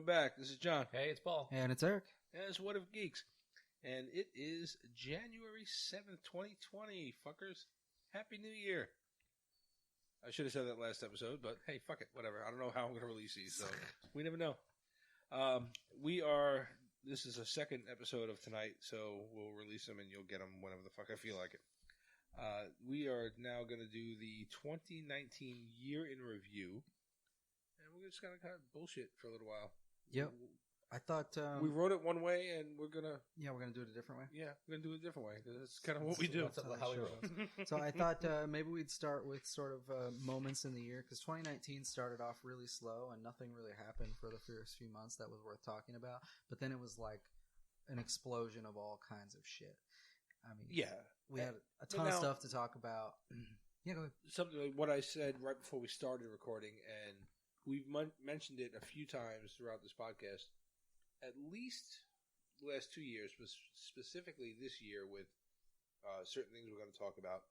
back. This is John. Hey, it's Paul. And it's Eric. And it's What If Geeks. And it is January 7th, 2020, fuckers. Happy New Year. I should have said that last episode, but hey, fuck it. Whatever. I don't know how I'm going to release these, so we never know. This is a second episode of tonight, so we'll release them and you'll get them whenever the fuck I feel like it. We are now going to do the 2019 year in review. And we're just going to kind of bullshit for a little while. Yep. I thought we wrote it one way, and we're gonna do it a different way. Yeah, we're gonna do it a different way because that's kind of what we do. That's how we roll. So I thought maybe we'd start with sort of moments in the year because 2019 started off really slow and nothing really happened for the first few months that was worth talking about. But then it was like an explosion of all kinds of shit. I mean, yeah, we had a ton of stuff to talk about. Yeah, go ahead. Something like what I said right before we started recording, and we've mentioned it a few times throughout this podcast. At least the last 2 years, but specifically this year with certain things we're going to talk about,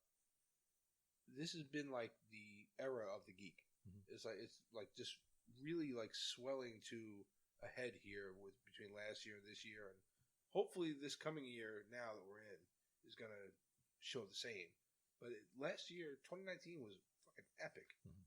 this has been like the era of the geek. Mm-hmm. It's like just really like swelling to a head here with between last year and this year, and hopefully this coming year now that we're in is going to show the same. But last year, 2019 was fucking epic. Mm-hmm.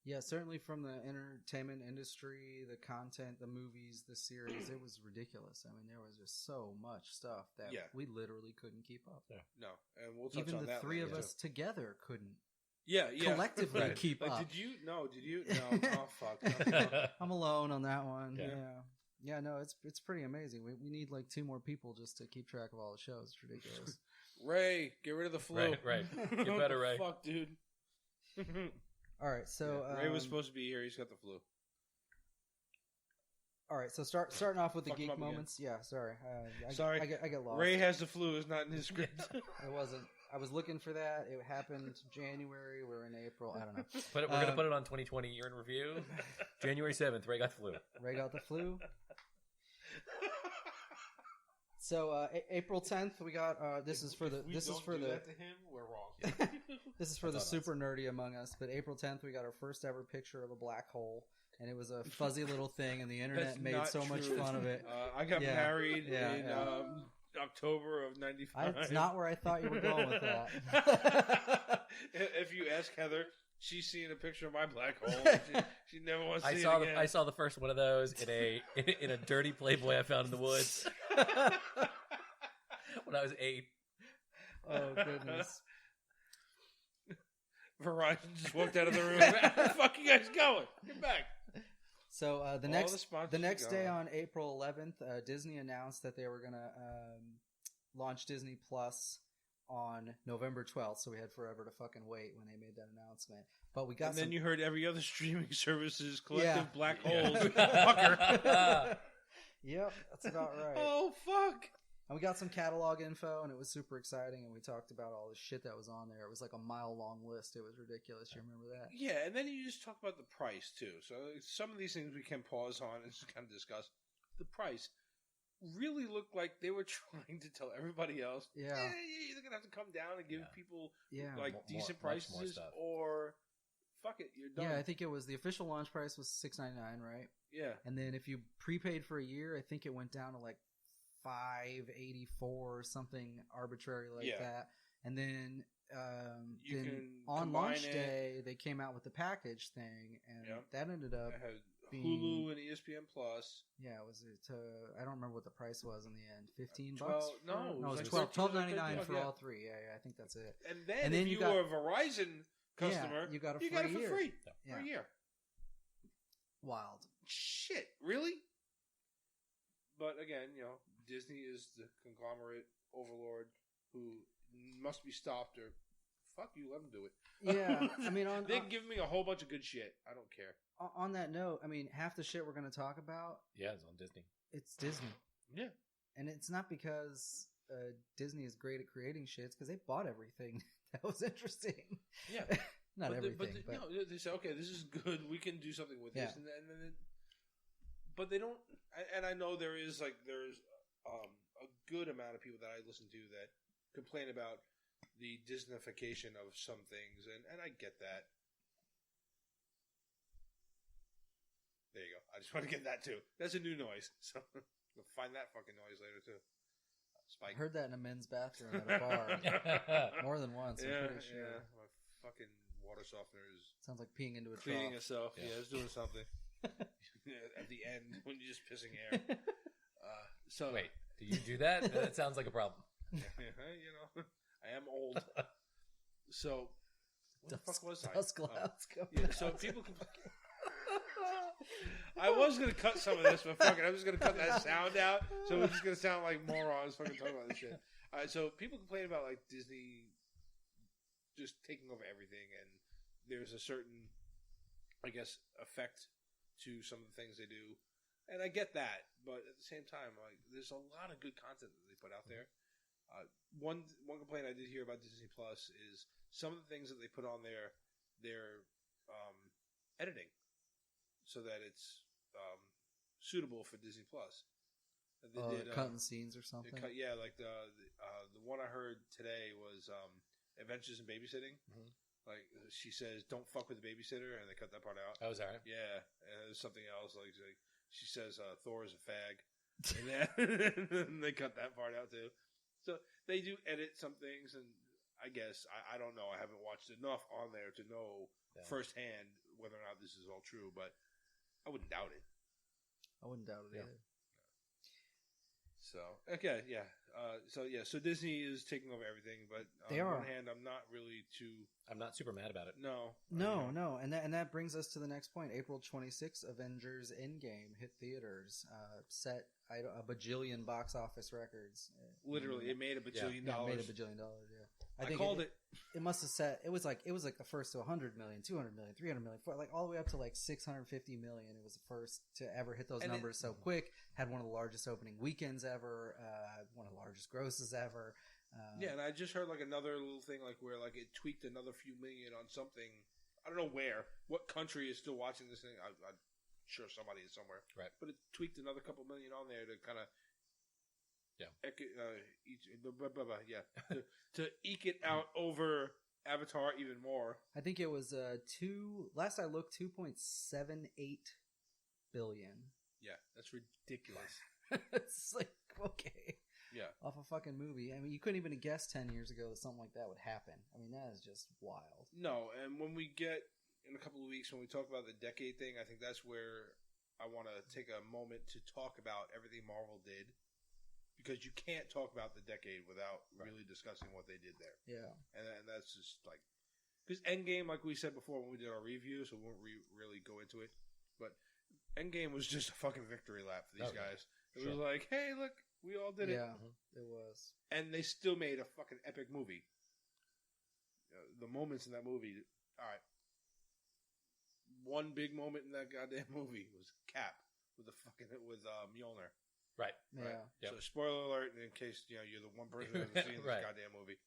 Yeah, certainly from the entertainment industry, the content, the movies, the series, it was ridiculous. I mean, there was just so much stuff that we literally couldn't keep up. Yeah. No, and we'll touch Even on that. Even the three of us together couldn't. Yeah. Collectively keep up. Did you? No. Oh fuck. No. I'm alone on that one. Yeah. Yeah. No, it's pretty amazing. We need like 2 more people just to keep track of all the shows. It's ridiculous. Ray, get rid of the flu. Right. Get better, Ray. Fuck, dude. All right, so Ray was supposed to be here. He's got the flu. All right, so starting off with the geek moments. Again. Yeah, sorry. Sorry, I get lost. Ray has the flu. It's not in his script. It wasn't. I was looking for that. It happened January. We're in April. I don't know. We're going to put it on 2020 year in review. January 7th. Ray got the flu. Ray got the flu. So April 10th, we got this is for the that to him, we're wrong. This is for the super nerdy among us. But April 10th, we got our first ever picture of a black hole, and it was a fuzzy little thing, and the internet made so much fun of it. I got married in October of '95. It's not where I thought you were going with that. If you ask Heather, she's seen a picture of my black hole. She never wants to see it again. I saw the first one of those in a dirty Playboy I found in the woods when I was 8. Oh goodness! Verizon just walked out of the room. Where the fuck you guys going? Get back. So the next day on April 11th, Disney announced that they were going to launch Disney Plus on November 12th, so we had forever to fucking wait when they made that announcement. But we got then you heard every other streaming service's collective black holes. Fucker. Yep, that's about right. Oh, fuck. And we got some catalog info, and it was super exciting, and we talked about all the shit that was on there. It was like a mile-long list. It was ridiculous. You remember that? Yeah, and then you just talk about the price, too. So some of these things we can pause on and just kind of discuss. The price really looked like they were trying to tell everybody else, you're going to have to come down and give people decent prices, or fuck it, you're done. Yeah, I think it was the official launch price was $6.99, right? Yeah. And then if you prepaid for a year, I think it went down to like $5.84 or something arbitrary like that. And then on launch day, they came out with the package thing, and that ended up being Hulu and ESPN Plus. Yeah, was it? I don't remember what the price was in the end. $15? No, it was like $12.99 for all 3. Yeah, I think that's it. And then if you were a Verizon customer, you got it for free for a year. Wild. Shit, really? But again, Disney is the conglomerate overlord who must be stopped, or fuck you, let them do it. Yeah, I mean, they give me a whole bunch of good shit. I don't care. On that note, I mean, half the shit we're going to talk about, it's on Disney. It's Disney. Yeah, and it's not because Disney is great at creating shit. It's because they bought everything that was interesting. Yeah, not everything. But they say, okay, this is good. We can do something with this, and then but they don't. And I know there's a good amount of people that I listen to that complain about the Disneyfication of some things, and I get that. There you go. I just want to get that too. That's a new noise. So we'll find that fucking noise later too. Spike. I heard that in a men's bathroom at a bar more than once. I'm pretty sure. Yeah. My fucking water softener is sounds like peeing into a cleaning trough. itself. Yeah, it's doing something. At the end when you're just pissing air. So wait, do you do that? That sounds like a problem. I am old. So what the fuck was I? Dust clouds so people can. I was gonna cut some of this, but fuck it, I'm just gonna cut that sound out. So we're just gonna sound like morons fucking talking about this shit. All right, so people complain about like Disney just taking over everything, and there's a certain, I guess, effect to some of the things they do, and I get that, but at the same time, like, there's a lot of good content that they put out there. One complaint I did hear about Disney Plus is some of the things that they put on their editing, so that it's suitable for Disney Plus. They did cutting scenes or something. Like the one I heard today was Adventures in Babysitting. Mm-hmm. Like, she says, "Don't fuck with the babysitter," and they cut that part out. Oh, is that right? Yeah, and there's something else. Like she says, "Thor is a fag," and they cut that part out too. So they do edit some things, and I guess I don't know. I haven't watched enough on there to know firsthand whether or not this is all true, but I wouldn't doubt it. I wouldn't doubt it either. So okay, yeah. So Disney is taking over everything, but on one hand, I'm not super mad about it. No, and that brings us to the next point. April 26th, Avengers Endgame hit theaters, set a bajillion box office records. Literally, it made a bajillion dollars. It made a bajillion dollars. Yeah, I think called it. It must have set. It was like the first to 100 million, 200 million, 300 million, like all the way up to like 650 million. It was the first to ever hit those numbers so quick. Had one of the largest opening weekends ever. One of the largest grosses ever. And I just heard like another little thing like where like it tweaked another few million on something. I don't know what country is still watching this thing. I'm sure somebody is somewhere, right? But it tweaked another couple million on there to kind of to eke it out over Avatar even more. I think it was last I looked, 2.78 billion. Yeah, that's ridiculous. It's like, okay. Yeah. Off a fucking movie. I mean, you couldn't even guess 10 years ago that something like that would happen. I mean, that is just wild. No, and when we get, in a couple of weeks, when we talk about the decade thing, I think that's where I want to take a moment to talk about everything Marvel did. Because you can't talk about the decade without really discussing what they did there. Yeah. And that's just like... Because Endgame, like we said before when we did our review, so we won't really go into it. But Endgame was just a fucking victory lap for these guys. It was like, hey, look, we all did it. Yeah, it was. And they still made a fucking epic movie. The moments in that movie... All right. One big moment in that goddamn movie was Cap with Mjolnir. Right. Yeah. Right. Yep. So spoiler alert in case you're the one person who hasn't seen this goddamn movie.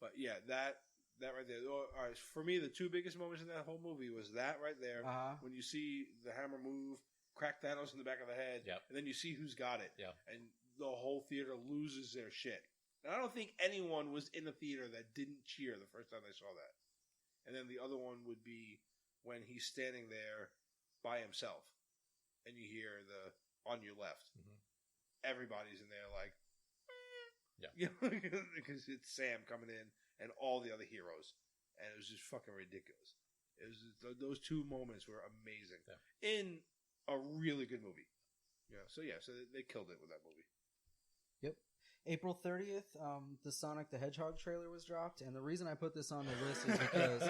But yeah, that right there. All right, for me, the two biggest moments in that whole movie was that right there when you see the hammer move, crack Thanos in the back of the head, and then you see who's got it, and the whole theater loses their shit. And I don't think anyone was in the theater that didn't cheer the first time they saw that. And then the other one would be when he's standing there by himself, and you hear the "on your left." Mm-hmm. Everybody's in there like, because it's Sam coming in and all the other heroes, and it was just fucking ridiculous. It was those two moments were amazing in a really good movie. So they killed it with that movie. Yep. April 30th, the Sonic the Hedgehog trailer was dropped, and the reason I put this on the list is because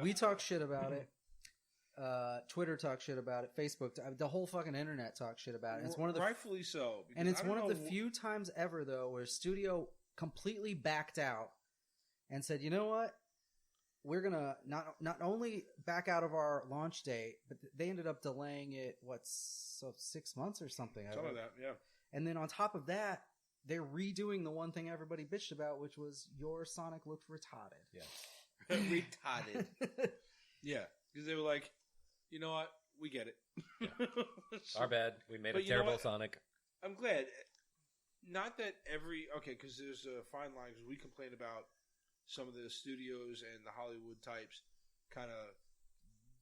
we talk shit about it. Twitter talks shit about it. Facebook, the whole fucking internet talks shit about it. It's one of the rightfully so, and it's one of the few times ever though where studio completely backed out and said, "You know what? We're gonna not only back out of our launch date, but they ended up delaying it 6 months or something. Some of that, yeah. And then on top of that, they're redoing the one thing everybody bitched about, which was your Sonic looked retarded. Yeah, retarded. Yeah, because they were like, you know what? We get it. Yeah. Our bad. We made a terrible Sonic. I'm glad. Not that because there's a fine line, because we complain about some of the studios and the Hollywood types kind of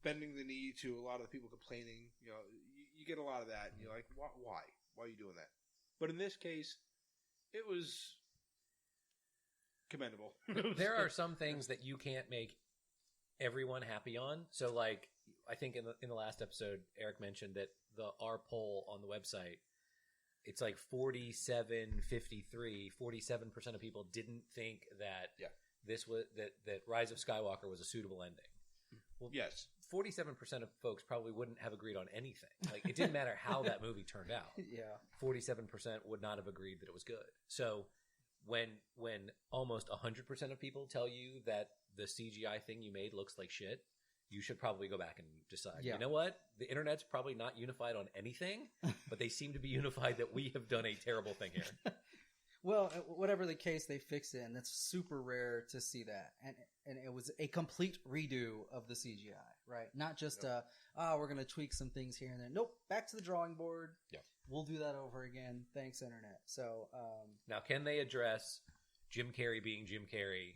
bending the knee to a lot of the people complaining. You you get a lot of that, and you're like, why? Why are you doing that? But in this case, it was commendable. There are some things that you can't make everyone happy on. So, like, I think in the last episode, Eric mentioned that our poll on the website, it's like 47-53. 47% of people didn't think that this was that Rise of Skywalker was a suitable ending. Well, yes, 47% of folks probably wouldn't have agreed on anything. Like, it didn't matter how that movie turned out. Yeah, 47% would not have agreed that it was good. So when almost 100% of people tell you that the CGI thing you made looks like shit, you should probably go back and decide. Yeah. You know what? The internet's probably not unified on anything, but they seem to be unified that we have done a terrible thing here. Well, whatever the case, they fixed it, and that's super rare to see that. And it was a complete redo of the CGI, right? Not just we're going to tweak some things here and there. Nope, back to the drawing board. Yeah, we'll do that over again. Thanks, internet. So now, can they address Jim Carrey being Jim Carrey?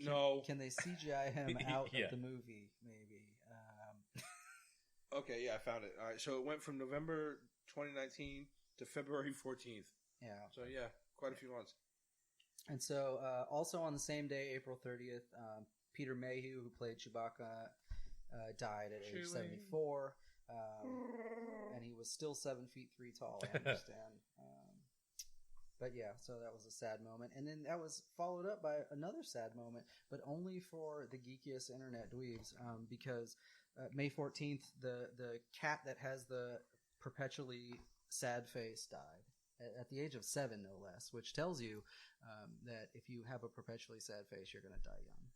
No. Can they CGI him out of the movie? Maybe. Okay, yeah, I found it. All right, so it went from November 2019 to February 14th. Yeah. So, yeah, quite a few months. And so, also on the same day, April 30th, Peter Mayhew, who played Chewbacca, died at age 74. And he was still 7 feet 3 tall, I understand. But yeah, so that was a sad moment. And then that was followed up by another sad moment, but only for the geekiest internet dweebs, because May 14th, the cat that has the perpetually sad face died. At the age of 7, no less, which tells you that if you have a perpetually sad face, you're going to die young.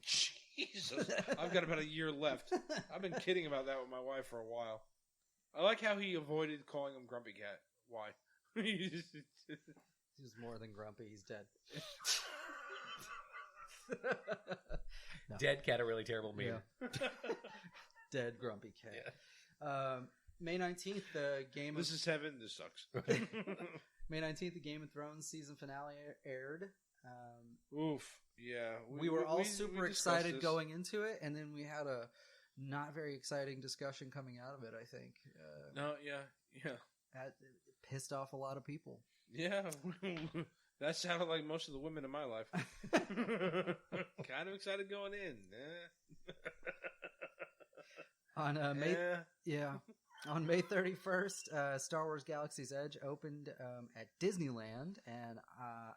Jesus. I've got about a year left. I've been kidding about that with my wife for a while. I like how he avoided calling him Grumpy Cat. Why? He's more than grumpy. He's dead. No. Dead cat, a really terrible meme. Yeah. Dead grumpy cat. Yeah. May 19th, the Game of... This is heaven. This sucks. May 19th, the Game of Thrones season finale aired. Oof. Yeah. We were all super excited going into it, and then we had a not very exciting discussion coming out of it, I think. No, yeah. It pissed off a lot of people. Yeah. That sounded like most of the women in my life. Kind of excited going in. On On May 31st, Star Wars Galaxy's Edge opened at Disneyland, and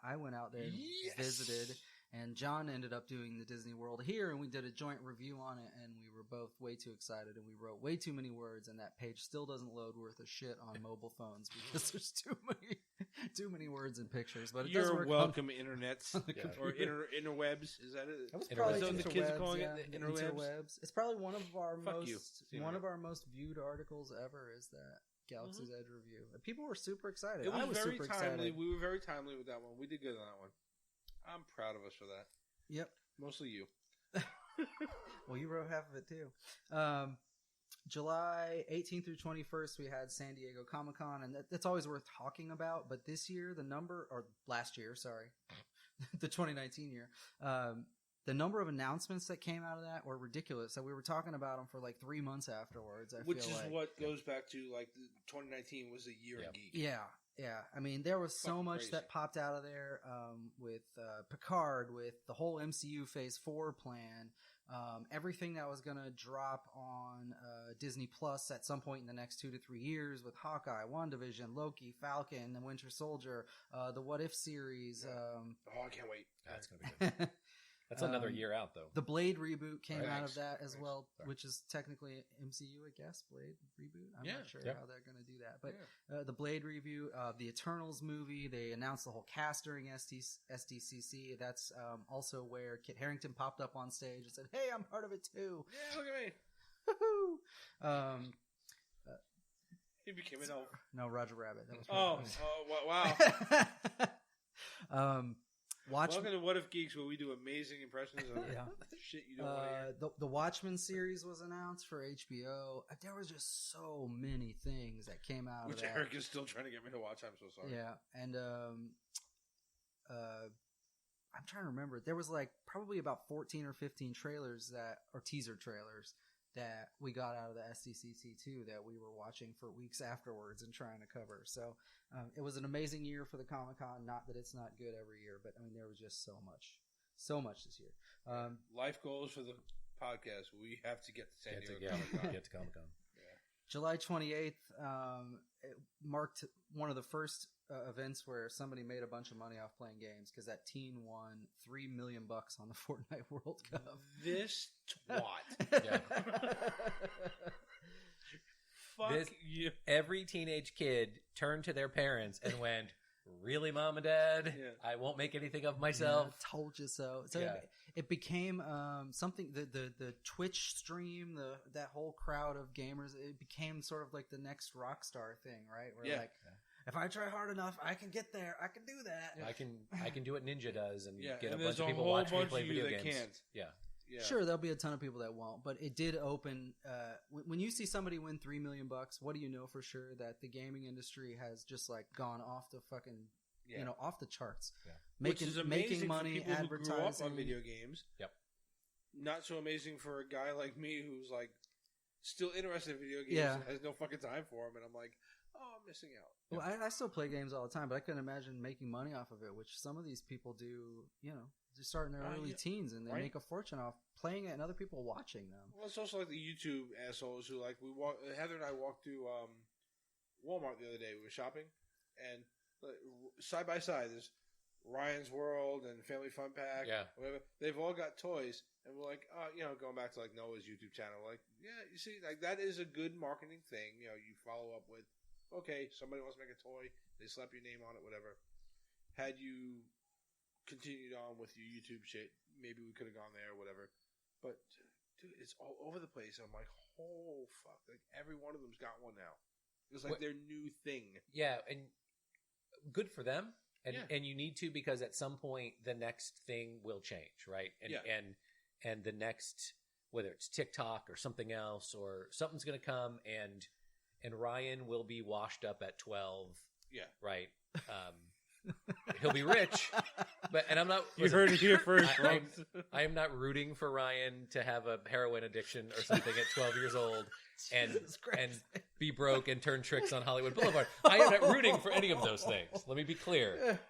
I went out there and visited, and John ended up doing the Disney World here, and we did a joint review on it, and we were both way too excited, and we wrote way too many words, and that page still doesn't load worth a shit on mobile phones because there's too many words and pictures. But it does work. You're welcome, internet or interwebs. Is that it? That was probably the kids calling it the interwebs. It's probably one of our most viewed articles ever. Is that Galaxy's Edge review? People were super excited. It was very super timely. Excited. We were very timely with that one. We did good on that one. I'm proud of us for that. Yep. Mostly you. Well, you wrote half of it too. July 18th through 21st, we had San Diego Comic-Con, and that's always worth talking about. But this year, last year, sorry, the 2019 year, the number of announcements that came out of that were ridiculous. So we were talking about them for like 3 months afterwards. Which is what goes back to like 2019 was a year in geek. Yeah. I mean, there was so much crazy that popped out of there with Picard, with the whole MCU Phase 4 plan, everything that was going to drop on Disney Plus at some point in the next 2 to 3 years with Hawkeye, WandaVision, Loki, Falcon, the Winter Soldier, the What If series. I can't wait. That's going to be good. That's another year out, though. The Blade reboot came out of that as well, Sorry. which is technically MCU, I guess. Blade reboot. I'm not sure how they're going to do that. But the Blade review, the Eternals movie, they announced the whole cast during SDCC. That's also where Kit Harington popped up on stage and said, "Hey, I'm part of it too." Yeah, look at me. Woohoo! He became an elf. No, Roger Rabbit. That was wow. Welcome to What If Geeks, where we do amazing impressions of shit you don't want to hear. The Watchmen series was announced for HBO. There was just so many things that came out of that. Which Eric is still trying to get me to watch. I'm so sorry. Yeah, and I'm trying to remember. There was like probably about 14 or 15 trailers or teaser trailers that we got out of the SDCC2 that we were watching for weeks afterwards and trying to cover. So it was an amazing year for the Comic-Con. Not that it's not good every year, but I mean, there was just so much this year. Life goals for the podcast. We have to get to San Diego Comic-Con. Get to Comic-Con. July 28th it marked one of the first events where somebody made a bunch of money off playing games, because that teen won $3 million on the Fortnite World Cup. This twat. Fuck you. Every teenage kid turned to their parents and went, "Really, Mom and Dad? Yeah. I won't make anything of myself." Yeah, told you so. So it became something. The Twitch stream, that whole crowd of gamers, it became sort of like the next Rockstar thing, right? Where like, if I try hard enough, I can get there. I can do that. Yeah. I can do what Ninja does and get a bunch of people watching me play video games. Yeah. Sure, there'll be a ton of people that won't, but it did open. When you see somebody win $3 million, what do you know for sure? That the gaming industry has just like gone off the fucking, off the charts. Yeah. Making money, for advertising. Who grew up on video games. Yep. Not so amazing for a guy like me who's like still interested in video games and has no fucking time for them, and I'm like, oh, I'm missing out. Well, I still play games all the time, but I couldn't imagine making money off of it, which some of these people do, they start in their early teens and they make a fortune off playing it and other people watching them. Well, it's also like the YouTube assholes who Heather and I walked through Walmart the other day. We were shopping, and side by side, there's Ryan's World and Family Fun Pack. Yeah. Whatever. They've all got toys, and we're like, going back to like Noah's YouTube channel, like, you see, like that is a good marketing thing. You follow up with, okay, somebody wants to make a toy, they slap your name on it, whatever. Had you continued on with your YouTube shit, maybe we could have gone there or whatever. But, dude, it's all over the place. I'm like, oh, fuck. Like, every one of them's got one now. It's like their new thing. Yeah, and good for them. And you need to, because at some point the next thing will change, right? And the next, whether it's TikTok or something else, or something's going to come, and Ryan will be washed up at 12. Yeah. Right? He'll be rich, and I'm not. You heard it here first. I am not rooting for Ryan to have a heroin addiction or something at 12 years old and be broke and turn tricks on Hollywood Boulevard. I am not rooting for any of those things. Let me be clear.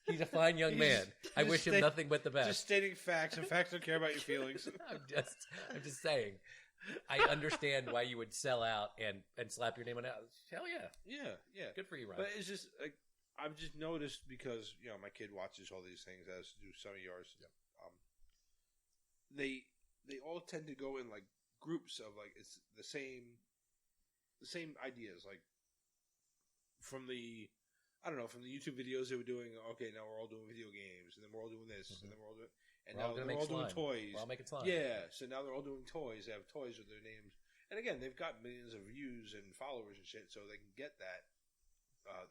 He's a fine young man. I wish him nothing but the best. Just stating facts, and facts don't care about your feelings. I'm just saying. I understand why you would sell out and slap your name on it. Hell yeah. Yeah. Good for you, Ryan. But it's just like, I've just noticed, because my kid watches all these things, as do some of yours. Yep. They all tend to go in like groups of like, it's the same ideas, like from the YouTube videos they were doing. Okay, now we're all doing video games, and then we're all doing this, and then we're all doing, and now they're all doing toys. We're all making slime. Yeah, so now they're all doing toys. They have toys with their names, and again, they've got millions of views and followers and shit, so they can get that.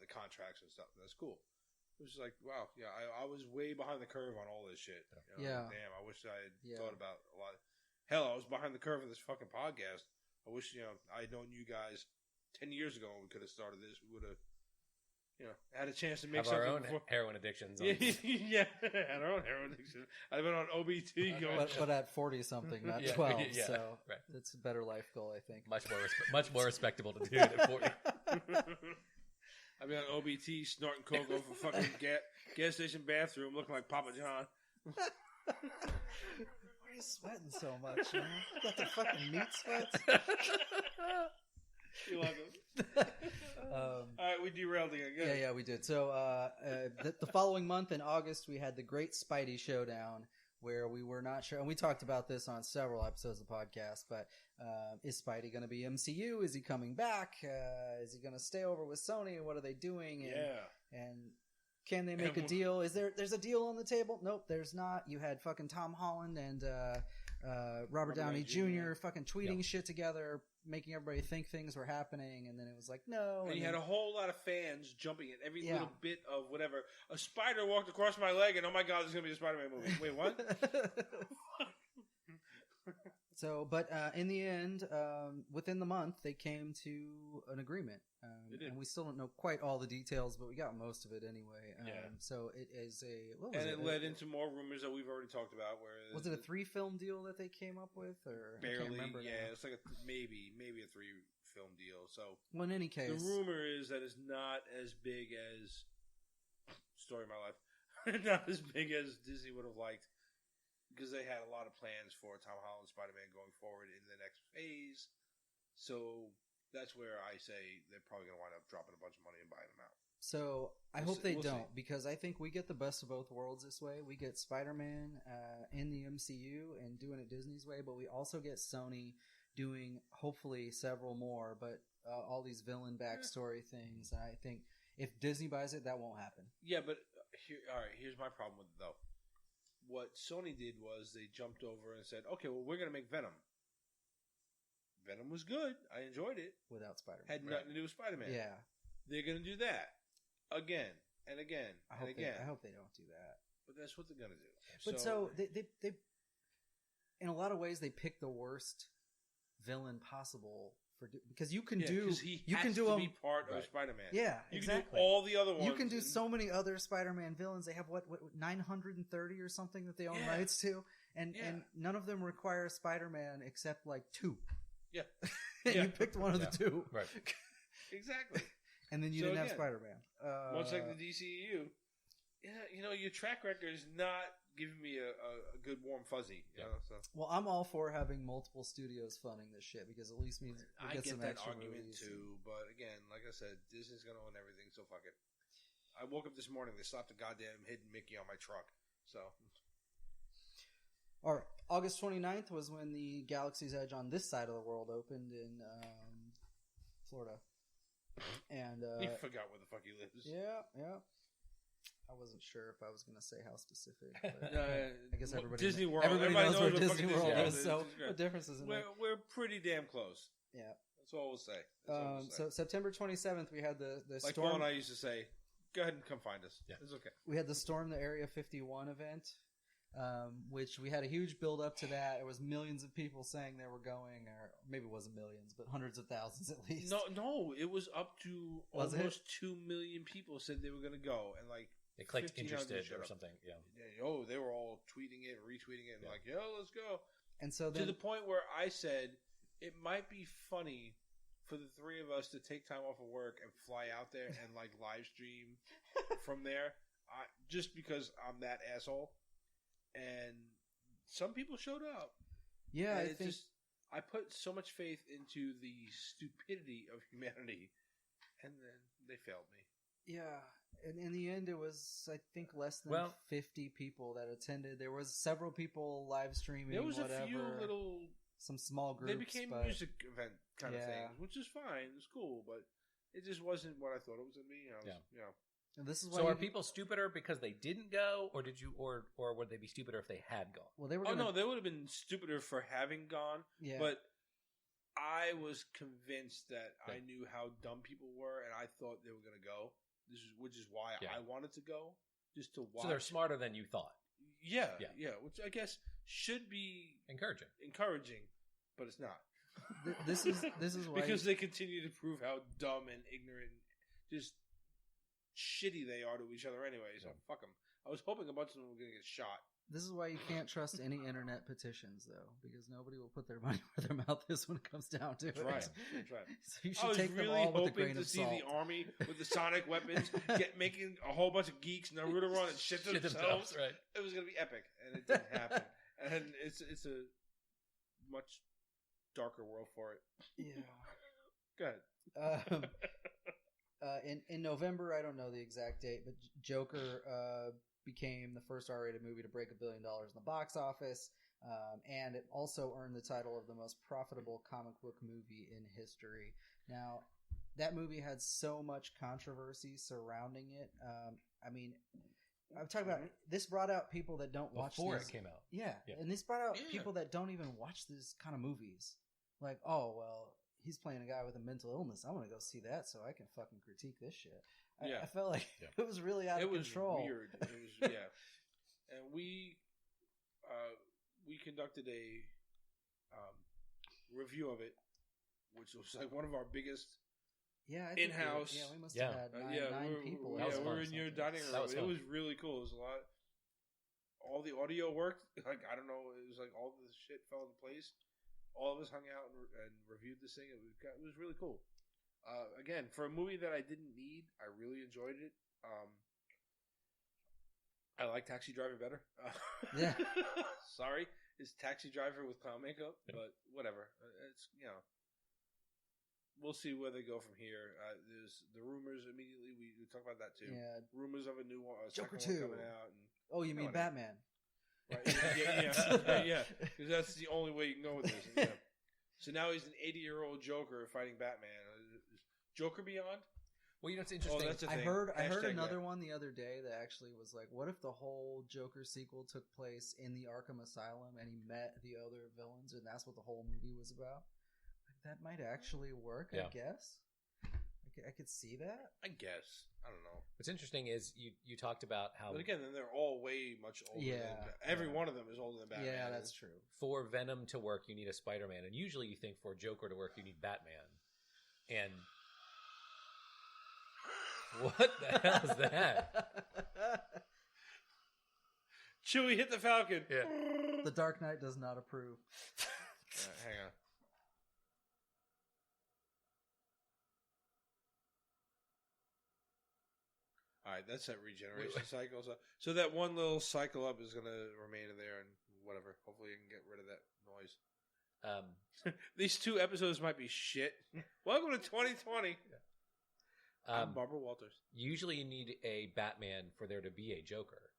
The contracts and stuff. That's cool. It was like, wow, yeah, I was way behind the curve on all this shit. Damn, I wish I had thought about a lot. Hell, I was behind the curve of this fucking podcast. I wish, I had known you guys 10 years ago when we could have started this. We would have, had a chance to make have something. Our own heroin addictions. Yeah, had our own heroin addiction. I've been on OBT going. But at 40-something, not 12. So that's a better life goal, I think. Much more respectable to do at 40. I've been on OBT snorting coke off a fucking gas station bathroom looking like Papa John. Why are you sweating so much, man? You got the fucking meat sweats? You're welcome. All right, we derailed again. Yeah, we did. So the following month in August, we had the Great Spidey Showdown, where we were not sure, and we talked about this on several episodes of the podcast, but is Spidey going to be MCU? Is he coming back? Is he going to stay over with Sony? What are they doing? And can they make a deal? There's a deal on the table? Nope, there's not. You had fucking Tom Holland and Robert Downey Jr. fucking tweeting shit together, making everybody think things were happening, and then it was like, no. And you had a whole lot of fans jumping at every little bit of whatever. A spider walked across my leg, and oh my god, there's going to be a Spider-Man movie. Wait, what? So, but in the end, within the month, they came to an agreement. And we still don't know quite all the details, but we got most of it anyway. So it is it led into more rumors that we've already talked about. Where was it a 3-film deal that they came up with, or barely? I can't remember now. It's like maybe a 3-film deal. So, well, in any case, the rumor is that it's not as big as Story of My Life, not as big as Disney would have liked. Because they had a lot of plans for Tom Holland Spider-Man going forward in the next phase. So that's where I say they're probably going to wind up dropping a bunch of money and buying them out. So I hope they don't, because I think we get the best of both worlds this way. We get Spider-Man in the MCU and doing it Disney's way, but we also get Sony doing hopefully several more, but all these villain backstory things. And I think if Disney buys it, that won't happen. Yeah, but here's my problem with it, though. What Sony did was they jumped over and said, okay, well, we're going to make Venom. Venom was good. I enjoyed it. Without Spider-Man. Had nothing to do with Spider-Man. Yeah. They're going to do that. Again and again and again. I hope they don't do that. But that's what they're going to do. But so they in a lot of ways, they pick the worst villain possible. Because you can do be part of Spider-Man. Yeah, you exactly. can do all the other ones. You can do so many other Spider-Man villains. They have what 930 or something that they own rights to, and none of them require Spider-Man except like 2. Yeah, You picked one of the 2, right? Exactly. And then you didn't have Spider-Man. Much like the DCEU, your track record is not giving me a good warm fuzzy. You know, so. Well, I'm all for having multiple studios funding this shit because at least means we get some that extra argument movies. too. But again, like I said, Disney's going to own everything, so fuck it. I woke up this morning, they slapped a goddamn hidden Mickey on my truck. So, all right, August 29th was when the Galaxy's Edge on this side of the world opened in Florida. And you forgot where the fuck he lives. Yeah. I wasn't sure if I was going to say how specific. But I guess everybody Disney World. Everybody knows where Disney World is. So what difference is it? We're pretty damn close. Yeah, that's all we'll say. So September 27th, we had the like storm. Paul and I used to say, "Go ahead and come find us." Yeah, it's okay. We had the Storm the Area 51 event, which we had a huge build up to that. It was millions of people saying they were going, or maybe it wasn't millions, but hundreds of thousands at least. No, it was up to almost 2 million people said they were going to go, and like. They clicked interested or something. Yeah. They were all tweeting it, retweeting it, and like, let's go. And so then, to the point where I said it might be funny for the 3 of us to take time off of work and fly out there and like live stream from there, just because I'm that asshole. And some people showed up. Yeah, I put so much faith into the stupidity of humanity, and then they failed me. Yeah. And in the end, it was, I think, less than 50 people that attended. There was several people live streaming. There was a few some small groups. They became music event kind of things, which is fine. It's cool, but it just wasn't what I thought it was going to be. And this is why. So are people stupider because they didn't go, or did you, or would they be stupider if they had gone? Well, they were. No, they would have been stupider for having gone. Yeah. But I was convinced that I knew how dumb people were, and I thought they were going to go. Which is why I wanted to go, just to watch. So they're smarter than you thought. Yeah, which I guess should be encouraging, but it's not. This is why because they continue to prove how dumb and ignorant, just shitty they are to each other anyway. So fuck them. I was hoping a bunch of them were going to get shot. This is why you can't trust any internet petitions, though, because nobody will put their money where their mouth is when it comes down to it. That's right. So you should take them all with a grain of salt. I was really hoping to see the army with the sonic weapons making a whole bunch of geeks Naruto run and shit themselves. Right. It was going to be epic, and it didn't happen. And it's a much darker world for it. Yeah. Go ahead. In November, I don't know the exact date, but Joker became the first R-rated movie to break $1 billion in the box office, and it also earned the title of the most profitable comic book movie in history. Now, that movie had so much controversy surrounding it. I mean, I'm talking about this brought out people that don't watch before it came out. Yeah, and this brought out people that don't even watch this kind of movies. Like, oh well, he's playing a guy with a mental illness. I want to go see that so I can fucking critique this shit. I felt like it was really out of control. It was weird. It was, and we conducted a review of it, which was like one of our biggest in-house. We must have had nine people. We were in your dining room. It was really cool. It was a lot. All the audio worked. Like, I don't know. It was like all the shit fell into place. All of us hung out and reviewed this thing. It was really cool. Again, for a movie that I didn't need, I really enjoyed it. I like Taxi Driver better. Yeah. Sorry. It's Taxi Driver with clown makeup, but whatever. It's, we'll see where they go from here. There's the rumors immediately. We talked about that too. Yeah. Rumors of a new one, Joker 2 coming out. You mean Batman? Right. Yeah. Because that's the only way you can go with this. Yeah. So now he's an 80-year-old Joker fighting Batman. Joker Beyond? Well, it's interesting. That's a I thing. heard another one the other day that actually was like, what if the whole Joker sequel took place in the Arkham Asylum and he met the other villains and that's what the whole movie was about? That might actually work, I guess. I could see that. I guess. I don't know. What's interesting is you talked about how... But again, then they're all way much older. Every one of them is older than Batman. Yeah, that's true. For Venom to work, you need a Spider-Man. And usually you think for Joker to work, you need Batman. And... What the hell is that? Chewie hit the Falcon. Yeah. The Dark Knight does not approve. Hang on. All right, that's that regeneration cycle. So that one little cycle up is going to remain in there and whatever. Hopefully you can get rid of that noise. These 2 episodes might be shit. Welcome to 2020. Yeah. I'm Barbara Walters. Usually you need a Batman for there to be a Joker.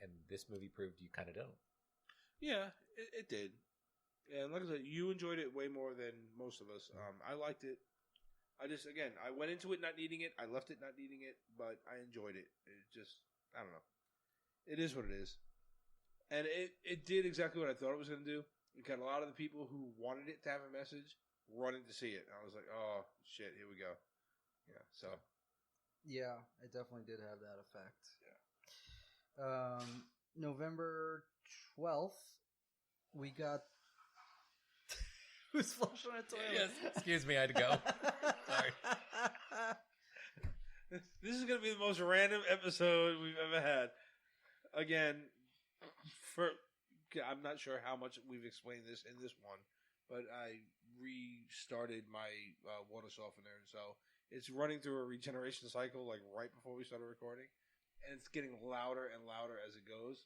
And this movie proved you kind of don't. Yeah, it did. And like I said, you enjoyed it way more than most of us. I liked it. I went into it not needing it. I left it not needing it, but I enjoyed it. It just, I don't know. It is what it is. And it did exactly what I thought it was going to do. It got a lot of the people who wanted it to have a message running to see it. I was like, oh, shit, here we go. Yeah, so. Yeah, it definitely did have that effect. Yeah. November 12th, we got... Who's flushing a toilet? Yes, excuse me, I had to go. Sorry. This is going to be the most random episode we've ever had. Again, I'm not sure how much we've explained this in this one, but I restarted my water softener, so it's running through a regeneration cycle like right before we started recording, and it's getting louder and louder as it goes.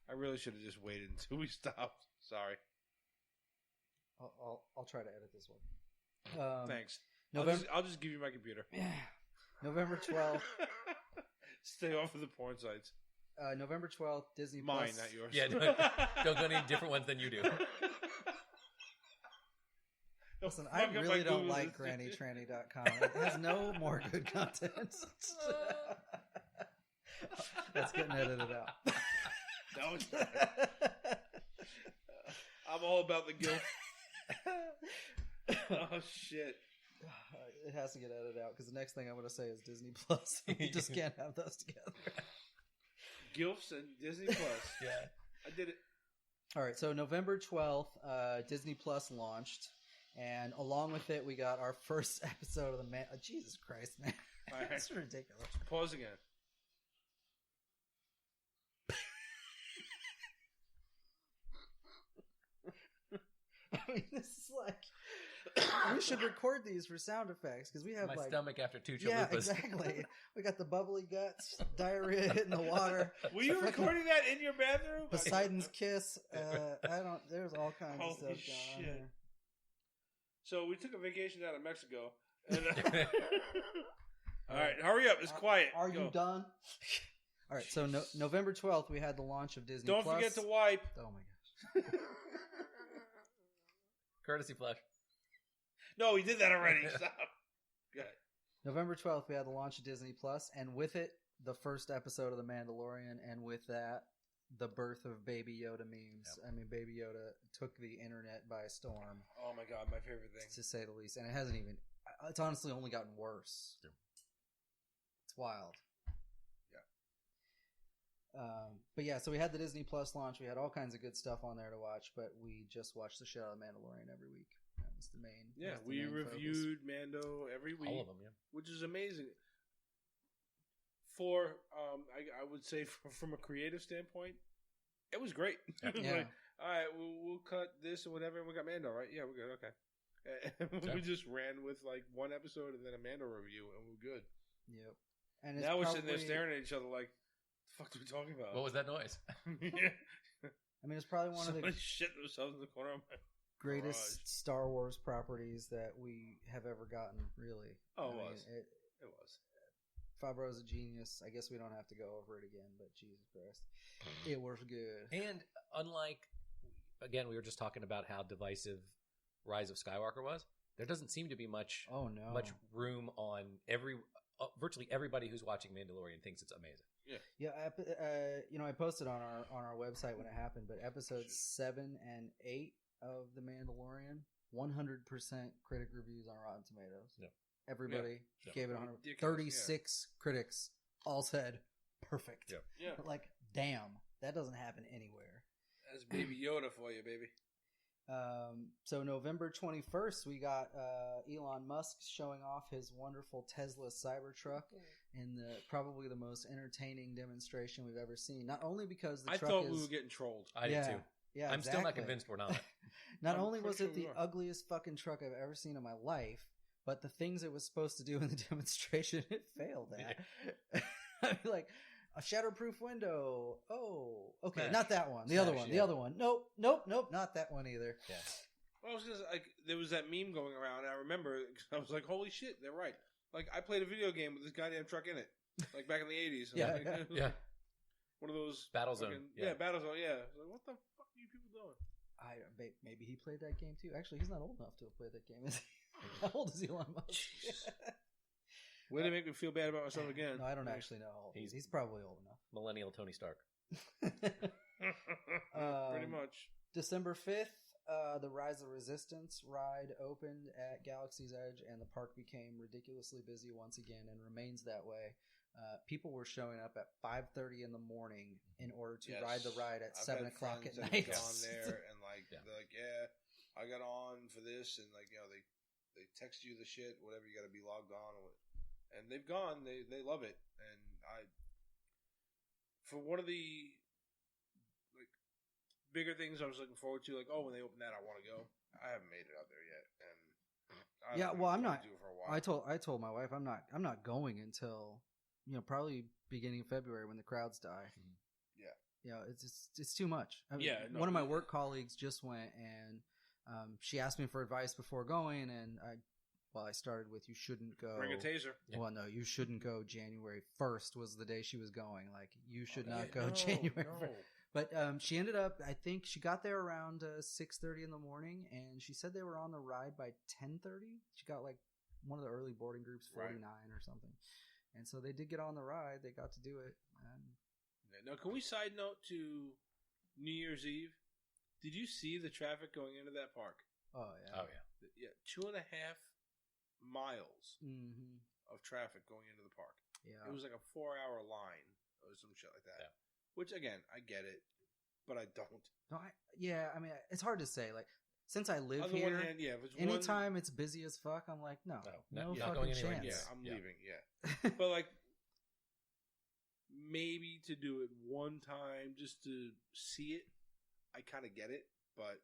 I really should have just waited until we stopped. Sorry. I'll try to edit this one. Thanks. November. I'll just give you my computer. Yeah. November 12th. Stay off of the porn sites. November 12th, Disney Mine, Plus. not yours. Yeah, don't go to any different ones than you do. Listen, I really don't like grannytranny.com. It has no more good content. That's getting edited out. No, it's not. I'm all about the guilt. Oh, shit. It has to get edited out because the next thing I'm going to say is Disney Plus. You just can't have those together. Gilfs and Disney Plus. Yeah. I did it. All right, so November 12th, Disney Plus launched. And along with it, we got our first episode of the Man. Oh, Jesus Christ, man. Right. That's ridiculous. Pause again. I mean, this is like... we should record these for sound effects because we have my stomach after 2 chalupas. Yeah, exactly. We got the bubbly guts, diarrhea hitting the water. Were you recording that in your bathroom? Poseidon's kiss. There's all kinds of stuff going on here. So we took a vacation out of Mexico. And, all right, hurry up. It's quiet. Are you done? All right, so November 12th, we had the launch of Disney Don't Plus. forget to wipe. Oh, my gosh. Courtesy flush. No, we did that already. Stop. Go ahead. November 12th, we had the launch of Disney Plus, and with it, the first episode of The Mandalorian, and with that, the birth of Baby Yoda memes. Yep. I mean, Baby Yoda took the internet by storm. Oh my god, my favorite thing. To say the least. And it hasn't even... It's honestly only gotten worse. Yep. It's wild. But yeah, so we had the Disney Plus launch. We had all kinds of good stuff on there to watch, but we just watched the shit out of Mandalorian every week. That was the main. Yeah, we reviewed Mando every week, all of them, which is amazing. For I would say from a creative standpoint, it was great. Yeah. Like, all right, we'll cut this or whatever, and we got Mando, right? Yeah, we're good. Okay. We just ran with like one episode and then a Mando review, and we're good. Yep. And it's now we're sitting there staring at each other like, the fuck are we talking about? What was that noise? I mean, it's probably one of the shit themselves in the corner of my greatest Star Wars properties that we have ever gotten, really. Oh, it was. It was. Favreau's a genius. I guess we don't have to go over it again, but Jesus Christ. It was good. And unlike, again, we were just talking about how divisive Rise of Skywalker was. There doesn't seem to be much room on virtually everybody who's watching Mandalorian thinks it's amazing. Yeah. I posted on our website when it happened, but episodes 7 and 8 of The Mandalorian, 100% critic reviews on Rotten Tomatoes. Yeah. Everybody gave it 100. 36 critics all said perfect. Yeah. Like, damn, that doesn't happen anywhere. That's Baby Yoda for you, baby. So November 21st, we got Elon Musk showing off his wonderful Tesla Cybertruck in probably the most entertaining demonstration we've ever seen. Not only because the truck thought we were getting trolled. I did too. Yeah, I'm still not convinced we're not. Not only was it the ugliest fucking truck I've ever seen in my life, but the things it was supposed to do in the demonstration, it failed at. I mean, like, a shatterproof window. Oh, okay, not that one. The other one. The other one. Nope, not that one either. Yeah. Well, it was just like there was that meme going around. And I remember I was like, "Holy shit, they're right!" Like I played a video game with this goddamn truck in it, like back in the '80s. Yeah. One of those Battlezone. Battlezone. Yeah. I was like, what the fuck are you people doing? Maybe he played that game too. Actually, he's not old enough to have played that game. Is he? How old is Elon Musk? Way to make me feel bad about myself again. No, I don't actually know how old he's probably old enough. Millennial Tony Stark. Pretty much. December 5th, the Rise of Resistance ride opened at Galaxy's Edge, and the park became ridiculously busy once again and remains that way. People were showing up at 5:30 in the morning in order to ride the ride at 7 o'clock at night. Gone there and they're like, I got on for this, and they text you the shit, whatever, you got to be logged on, and they've gone. They love it, and for one of the bigger things I was looking forward to, when they open that, I want to go. I haven't made it out there yet, and I'm not. Do it for a while. I told my wife I'm not going until probably beginning of February when the crowds die. Yeah, it's too much. I mean, one of my work colleagues just went, and she asked me for advice before going, and I started with, you shouldn't go. Bring a taser. Well, no, you shouldn't go. January 1st was the day she was going. Like, you should not go January 1st. But she ended up, I think she got there around 6:30 in the morning, and she said they were on the ride by 10:30. She got one of the early boarding groups, 49 or something. And so they did get on the ride. They got to do it. Now, can we side note to New Year's Eve? Did you see the traffic going into that park? Oh, yeah. 2.5 miles of traffic going into the park. Yeah. It was like a 4-hour line or some shit like that. Yeah. Which, again, I get it, but I don't. No, I mean, it's hard to say. Like, since I live here, on the one hand, anytime it's busy as fuck, I'm like, no fucking chance. Yeah, I'm leaving, But, maybe to do it one time just to see it, I kind of get it, but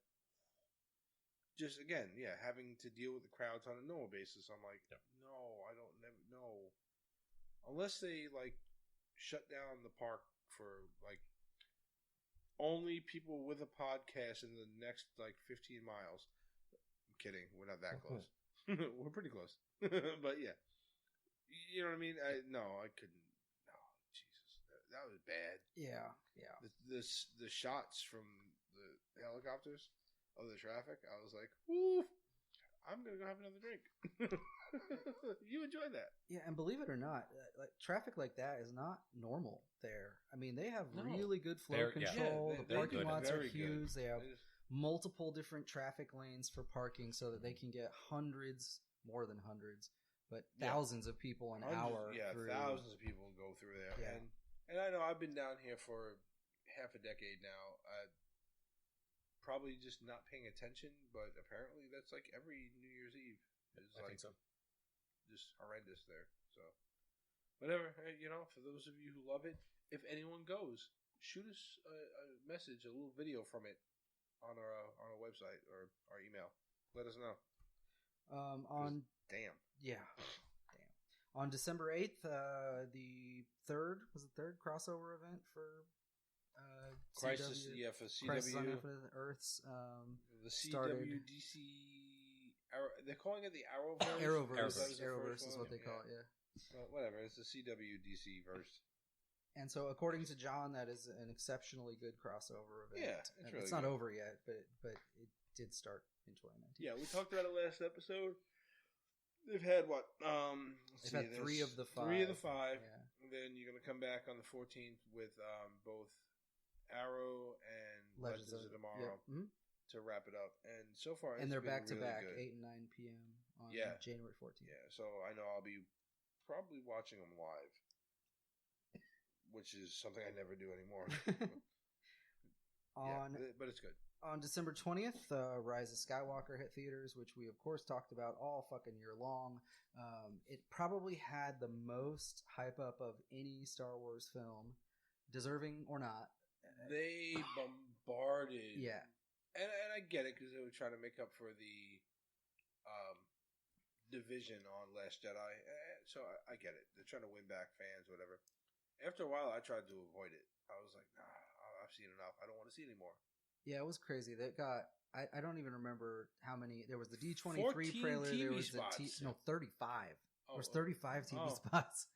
just, again, having to deal with the crowds on a normal basis, I'm like, no, I don't know. Unless they, shut down the park for, only people with a podcast in the next 15 miles. I'm kidding. We're not that close. We're pretty close. But yeah, you know what I mean. I couldn't. No, Jesus, that was bad. Yeah. The shots from the helicopters of the traffic. I was like, woo, I'm gonna go have another drink. You enjoy that? Yeah, and believe it or not, traffic like that is not normal there. I mean, they have really good flow control. The parking lots are huge. They have multiple different traffic lanes for parking so that they can get more than hundreds, but thousands of people an hour. Yeah, thousands of people go through there. Yeah. And And I know I've been down here for half a decade now. Probably just not paying attention, but apparently that's like every New Year's Eve. I think so. Just horrendous there. So, whatever. You know, for those of you who love it, if anyone goes, shoot us a message, a little video from it on our website or our email. Let us know. On December 8th, the third crossover event for Crisis, CW, for CW. Crisis on Infinite Earths. The started, CWDC. They're calling it the Arrowverse. Arrowverse is what they call it. Yeah. Well, whatever. It's the CWDC verse. And so, according to John, that is an exceptionally good crossover event. Yeah, it's not over yet, but it did start in 2019. Yeah, we talked about it last episode. They've had what? They've had 3 of the 5. 3 of the 5. Yeah. And then you're going to come back on the 14th with both Arrow and Legends of Tomorrow to wrap it up. And so far, they're back to really back, good. 8 and 9 p.m. on January 14th. Yeah, so I know I'll be probably watching them live, which is something I never do anymore. But it's good. On December 20th, Rise of Skywalker hit theaters, which we, of course, talked about all fucking year long. It probably had the most hype up of any Star Wars film, deserving or not. They bombarded. Yeah. And I get it, because they were trying to make up for the division on Last Jedi. So I get it. They're trying to win back fans, whatever. After a while, I tried to avoid it. I was like, nah, I've seen enough. I don't want to see anymore. Yeah, it was crazy. That got. I don't even remember how many. There was the D23 trailer. TV there was spots. 35. There was 35 TV spots.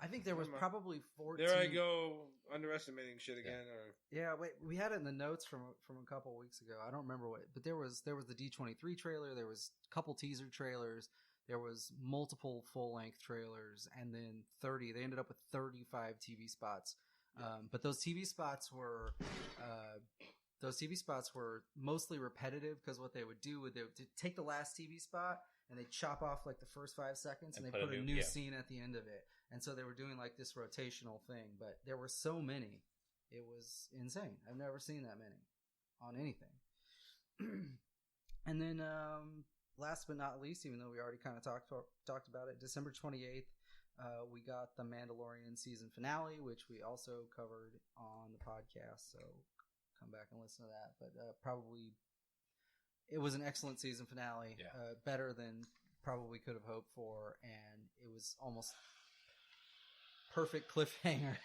I think there was probably 14. There I go, underestimating shit again. Yeah, wait, we had it in the notes from a couple of weeks ago. I don't remember what, but there was the D23 trailer. There was a couple teaser trailers. There was multiple full length trailers, and then 30. They ended up with 35 TV spots. But those TV spots were mostly repetitive, because what they would do would take the last TV spot and they chop off like the first 5 seconds and they put a new scene at the end of it. And so they were doing like this rotational thing, but there were so many. It was insane. I've never seen that many on anything. And then last but not least, even though we already kind of talked about it, December 28th, we got the Mandalorian season finale, which we also covered on the podcast. So come back and listen to that. But probably it was an excellent season finale, better than probably could have hoped for, and it was almost perfect cliffhanger.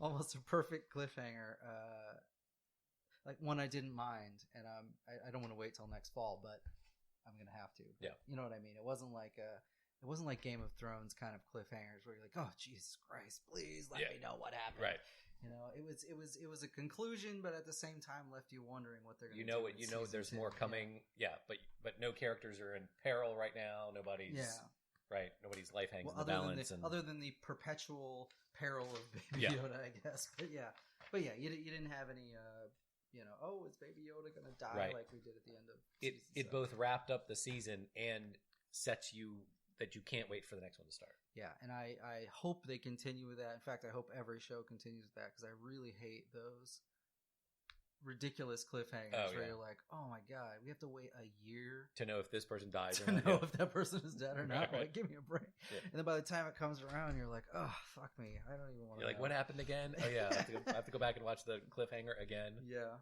Almost a perfect cliffhanger. Like one I didn't mind, and I don't want to wait till next fall, but I'm gonna have to. Yeah, you know what I mean. It wasn't like Game of Thrones kind of cliffhangers where you're like, oh Jesus Christ, please let me know what happened. Right. You know, it was a conclusion, but at the same time left you wondering what they're going to do. You know, there's more coming. Yeah, but no characters are in peril right now. Nobody's right. Nobody's life hangs in the balance. Other than the perpetual peril of Baby Yoda, I guess. But yeah, you didn't have any. Is Baby Yoda going to die like we did at the end of season 7? It both wrapped up the season and sets you that you can't wait for the next one to start. Yeah, and I hope they continue with that. In fact, I hope every show continues with that, because I really hate those ridiculous cliffhangers where you're like, oh my God, we have to wait a year to know if this person dies or not. To know if that person is dead or not. Right. Like, give me a break. Yeah. And then by the time it comes around, you're like, oh, fuck me. I don't even want to You're like, what happened again? Oh yeah, I have to go back and watch the cliffhanger again. Yeah,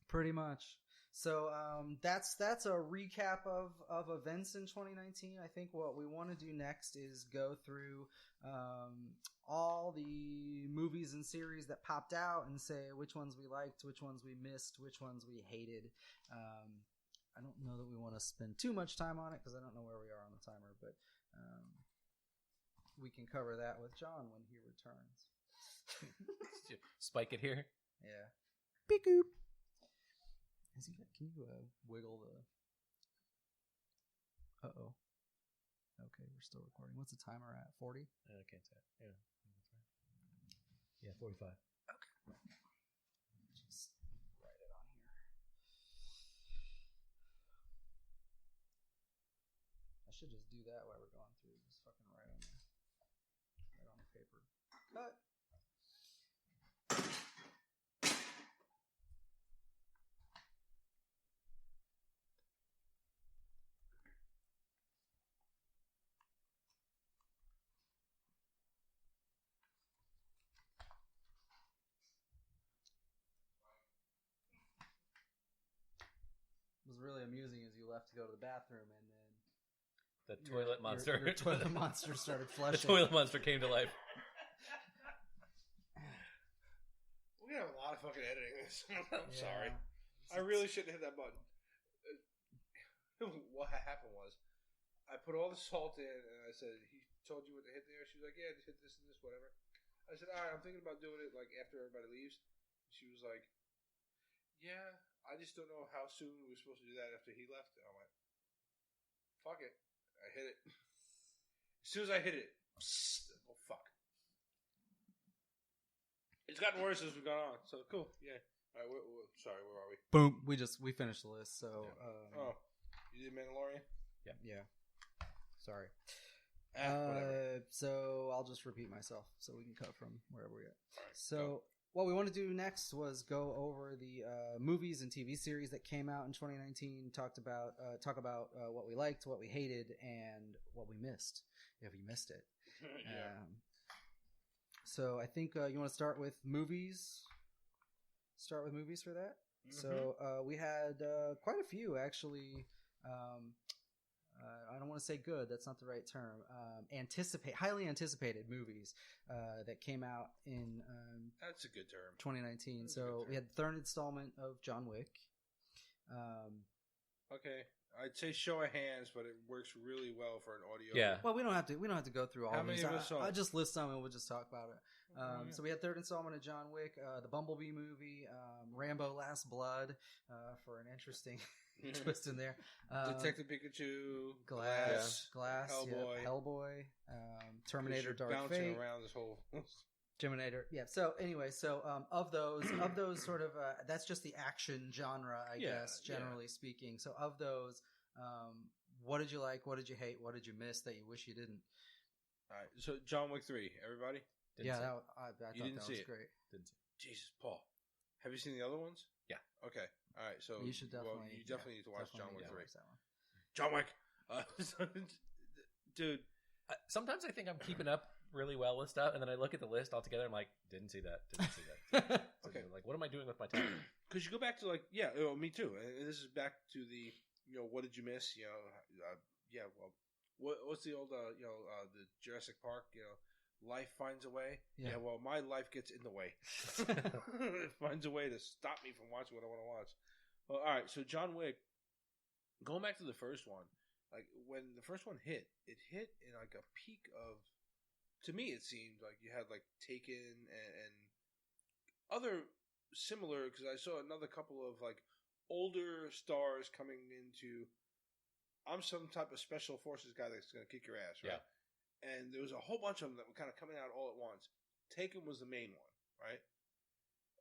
pretty much. So that's a recap of events in 2019. I think what we want to do next is go through all the movies and series that popped out and say which ones we liked, which ones we missed, which ones we hated. I don't know that we want to spend too much time on it because I don't know where we are on the timer, but we can cover that with John when he returns. Spike it here. Yeah. Beep boop. Can you wiggle the... Uh-oh. Okay, we're still recording. What's the timer at? 40? I can't say it. Yeah, that's right. Yeah, 45. Okay. Just write it on here. I should just do that while we're going through. Just fucking write on the paper. Cut. Was really amusing as you left to go to the bathroom, and then the toilet monster. Your toilet monster started flushing. The toilet monster came to life. We're gonna have a lot of fucking editing this. I'm sorry. I really shouldn't hit that button. What happened was, I put all the salt in, and I said, "He told you what to hit there." She was like, "Yeah, just hit this and this, whatever." I said, "All right, I'm thinking about doing it like after everybody leaves." She was like, "Yeah, I just don't know how soon we were supposed to do that after he left." And I went, "Fuck it." I hit it. As soon as I hit it, oh fuck. It's gotten worse as we've gone on, so cool. Yeah. All right, sorry, where are we? Boom. We finished the list, so... oh, you did Mandalorian? Yeah. Sorry. Whatever. So I'll just repeat myself so we can cut from wherever we're at. Right, so... go. What we want to do next was go over the movies and TV series that came out in 2019. Talk about what we liked, what we hated, and what we missed, if we missed it. Yeah. So I think you want to start with movies. Start with movies for that. Mm-hmm. So we had quite a few actually. I don't want to say good. That's not the right term. Highly anticipated movies that came out in. That's a good term. 2019. So we had the third installment of John Wick. Okay, I'd say show of hands, but it works really well for an audio. Yeah. Well, we don't have to go through all How of many these. of us saw? I'll just list some and we'll just talk about it. So we had third installment of John Wick, the Bumblebee movie, Rambo: Last Blood, for an interesting twist in there. Detective Pikachu, Glass, Hellboy, Terminator: Dark bouncing Fate. around this whole Terminator. Yeah. So anyway, of those sort of that's just the action genre, I guess, generally speaking. So of those, what did you like? What did you hate? What did you miss that you wish you didn't? All right. So John Wick 3, everybody. I thought that was great. Didn't see it. Jesus, Paul. Have you seen the other ones? Yeah. Okay. All right. So you should definitely. You definitely need to watch John Wick 3. That one. John Wick. Dude. Sometimes I think I'm keeping up really well with stuff, and then I look at the list altogether. I'm like, didn't see that. Okay. Like, what am I doing with my time? Because you go back to me too. And this is back to the what did you miss? What's the old the Jurassic Park? Life finds a way. Yeah. Well, my life gets in the way. It finds a way to stop me from watching what I want to watch. Well, all right. So John Wick. Going back to the first one, like when the first one hit, it hit in like a peak of. To me, it seemed like you had like Taken and other similar, because I saw another couple of like older stars coming into. I'm some type of special forces guy that's going to kick your ass, right? Yeah. And there was a whole bunch of them that were kind of coming out all at once. Taken was the main one, right?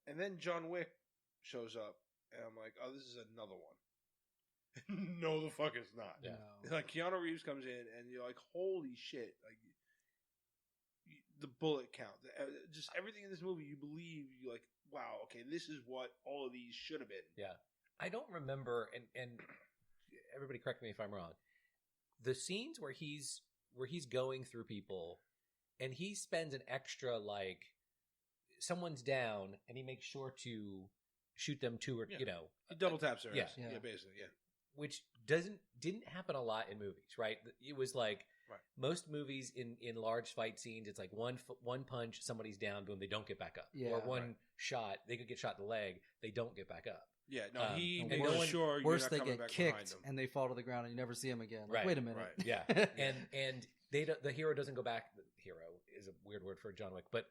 And then John Wick shows up, and I'm like, oh, this is another one. No, the fuck it's not. Yeah. No. Like Keanu Reeves comes in, and you're like, holy shit! Like the bullet count, just everything in this movie, you believe. You're like, wow, okay, this is what all of these should have been. Yeah, I don't remember, and everybody correct me if I'm wrong. The scenes where he's going through people, and he spends an extra, like, someone's down, and he makes sure to shoot them two or he double taps their ass. Yeah, basically, yeah. Which didn't happen a lot in movies, right? It was like most movies in large fight scenes, it's like one punch, somebody's down, boom, they don't get back up. Yeah, or one shot, they could get shot in the leg, they don't get back up. Yeah, no, he makes sure worse they get kicked and they fall to the ground and you never see them again. Like, wait a minute. Right. Yeah, and the hero doesn't go back. The hero is a weird word for John Wick, but